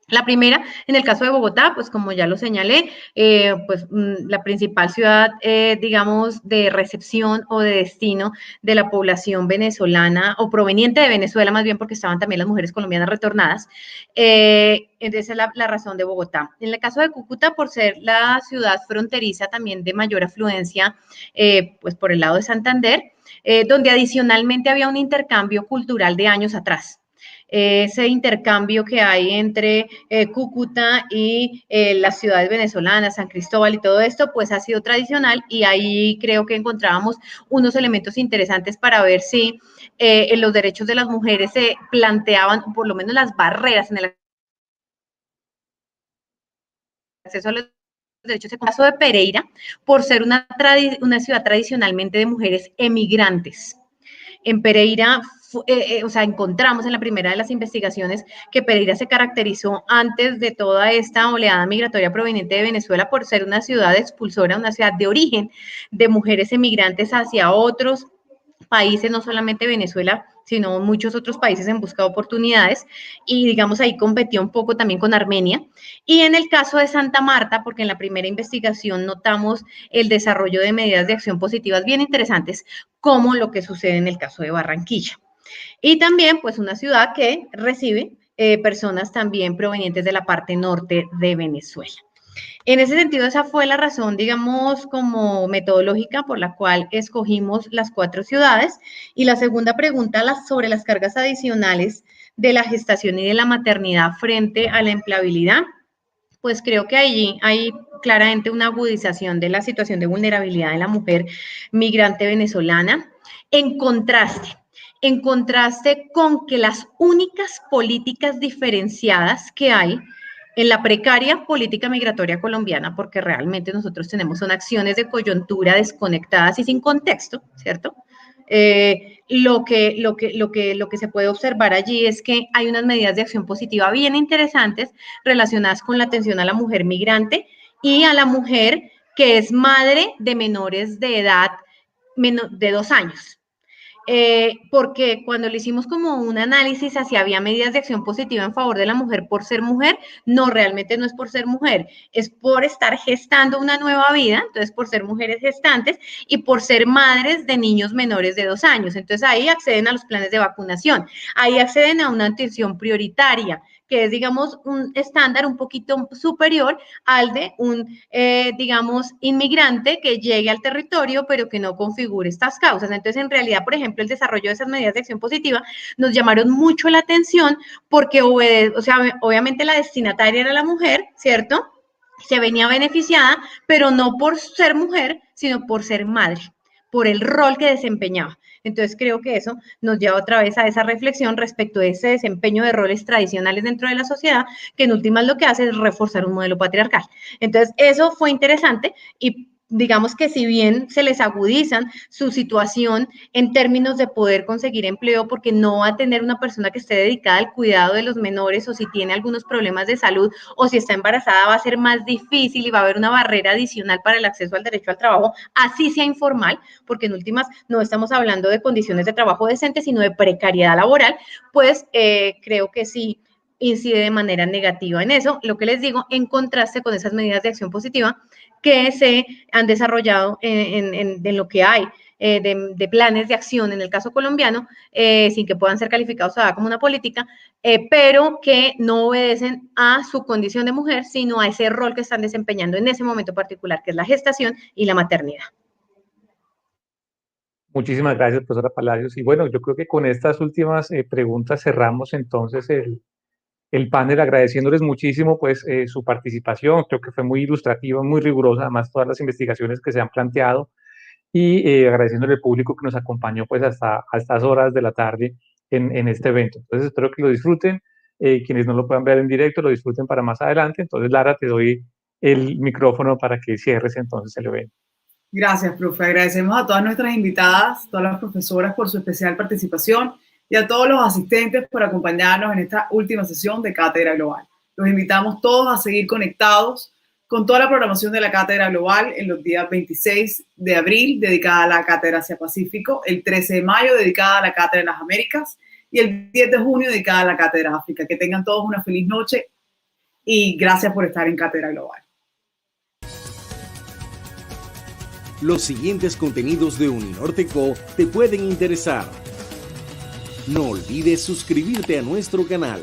La primera, en el caso de Bogotá, pues como ya lo señalé, la principal ciudad, digamos, de recepción o de destino de la población venezolana o proveniente de Venezuela, más bien porque estaban también las mujeres colombianas retornadas. Esa es la razón de Bogotá. En el caso de Cúcuta, por ser la ciudad fronteriza también de mayor afluencia, pues por el lado de Santander, donde adicionalmente había un intercambio cultural de años atrás. Ese intercambio que hay entre Cúcuta y las ciudades venezolanas, San Cristóbal y todo esto, pues ha sido tradicional y ahí creo que encontrábamos unos elementos interesantes para ver si en los derechos de las mujeres se planteaban por lo menos las barreras en el acceso a los derechos. En el caso de Pereira, por ser una ciudad tradicionalmente de mujeres emigrantes. En Pereira o sea, encontramos en la primera de las investigaciones que Pereira se caracterizó antes de toda esta oleada migratoria proveniente de Venezuela por ser una ciudad expulsora, una ciudad de origen de mujeres emigrantes hacia otros países, no solamente Venezuela, sino muchos otros países en busca de oportunidades, y digamos ahí competió un poco también con Armenia. Y en el caso de Santa Marta, porque en la primera investigación notamos el desarrollo de medidas de acción positivas bien interesantes, como lo que sucede en el caso de Barranquilla. Y también, pues, una ciudad que recibe personas también provenientes de la parte norte de Venezuela. En ese sentido, esa fue la razón, digamos, como metodológica por la cual escogimos las 4 ciudades. Y la segunda pregunta sobre las cargas adicionales de la gestación y de la maternidad frente a la empleabilidad, pues creo que allí hay claramente una agudización de la situación de vulnerabilidad de la mujer migrante venezolana, en contraste con que las únicas políticas diferenciadas que hay en la precaria política migratoria colombiana, porque realmente nosotros tenemos son acciones de coyuntura desconectadas y sin contexto, ¿cierto? Lo que se puede observar allí es que hay unas medidas de acción positiva bien interesantes relacionadas con la atención a la mujer migrante y a la mujer que es madre de menores de edad de 2 años. Porque cuando le hicimos como un análisis hacia había medidas de acción positiva en favor de la mujer por ser mujer, no, realmente no es por ser mujer, es por estar gestando una nueva vida, entonces por ser mujeres gestantes y por ser madres de niños menores de 2 años. Entonces ahí acceden a los planes de vacunación, ahí acceden a una atención prioritaria, que es, digamos, un estándar un poquito superior al de un, digamos, inmigrante que llegue al territorio, pero que no configure estas causas. Entonces, en realidad, por ejemplo, el desarrollo de esas medidas de acción positiva nos llamaron mucho la atención porque, o sea, obviamente la destinataria era la mujer, ¿cierto? Se venía beneficiada, pero no por ser mujer, sino por ser madre, por el rol que desempeñaba. Entonces creo que eso nos lleva otra vez a esa reflexión respecto a ese desempeño de roles tradicionales dentro de la sociedad, que en últimas lo que hace es reforzar un modelo patriarcal. Entonces eso fue interesante y digamos que si bien se les agudizan su situación en términos de poder conseguir empleo, porque no va a tener una persona que esté dedicada al cuidado de los menores, o si tiene algunos problemas de salud, o si está embarazada, va a ser más difícil y va a haber una barrera adicional para el acceso al derecho al trabajo, así sea informal, porque en últimas no estamos hablando de condiciones de trabajo decentes, sino de precariedad laboral, pues creo que sí incide de manera negativa en eso. Lo que les digo, en contraste con esas medidas de acción positiva que se han desarrollado en lo que hay de planes de acción en el caso colombiano, sin que puedan ser calificados como una política, pero que no obedecen a su condición de mujer, sino a ese rol que están desempeñando en ese momento particular, que es la gestación y la maternidad. Muchísimas gracias, profesora Palacios. Y bueno, yo creo que con estas últimas preguntas cerramos entonces el panel, agradeciéndoles muchísimo pues su participación. Creo que fue muy ilustrativa, muy rigurosa, además todas las investigaciones que se han planteado, y agradeciéndole al público que nos acompañó pues hasta a estas horas de la tarde en este evento. Entonces espero que lo disfruten, quienes no lo puedan ver en directo, lo disfruten para más adelante. Entonces, Lara, te doy el micrófono para que cierres entonces el evento. Gracias, profe. Agradecemos a todas nuestras invitadas, todas las profesoras por su especial participación y a todos los asistentes por acompañarnos en esta última sesión de Cátedra Global. Los invitamos todos a seguir conectados con toda la programación de la Cátedra Global en los días 26 de abril, dedicada a la Cátedra Asia-Pacífico, el 13 de mayo, dedicada a la Cátedra de las Américas, y el 10 de junio, dedicada a la Cátedra África. Que tengan todos una feliz noche y gracias por estar en Cátedra Global. Los siguientes contenidos de Uninorteco te pueden interesar. No olvides suscribirte a nuestro canal.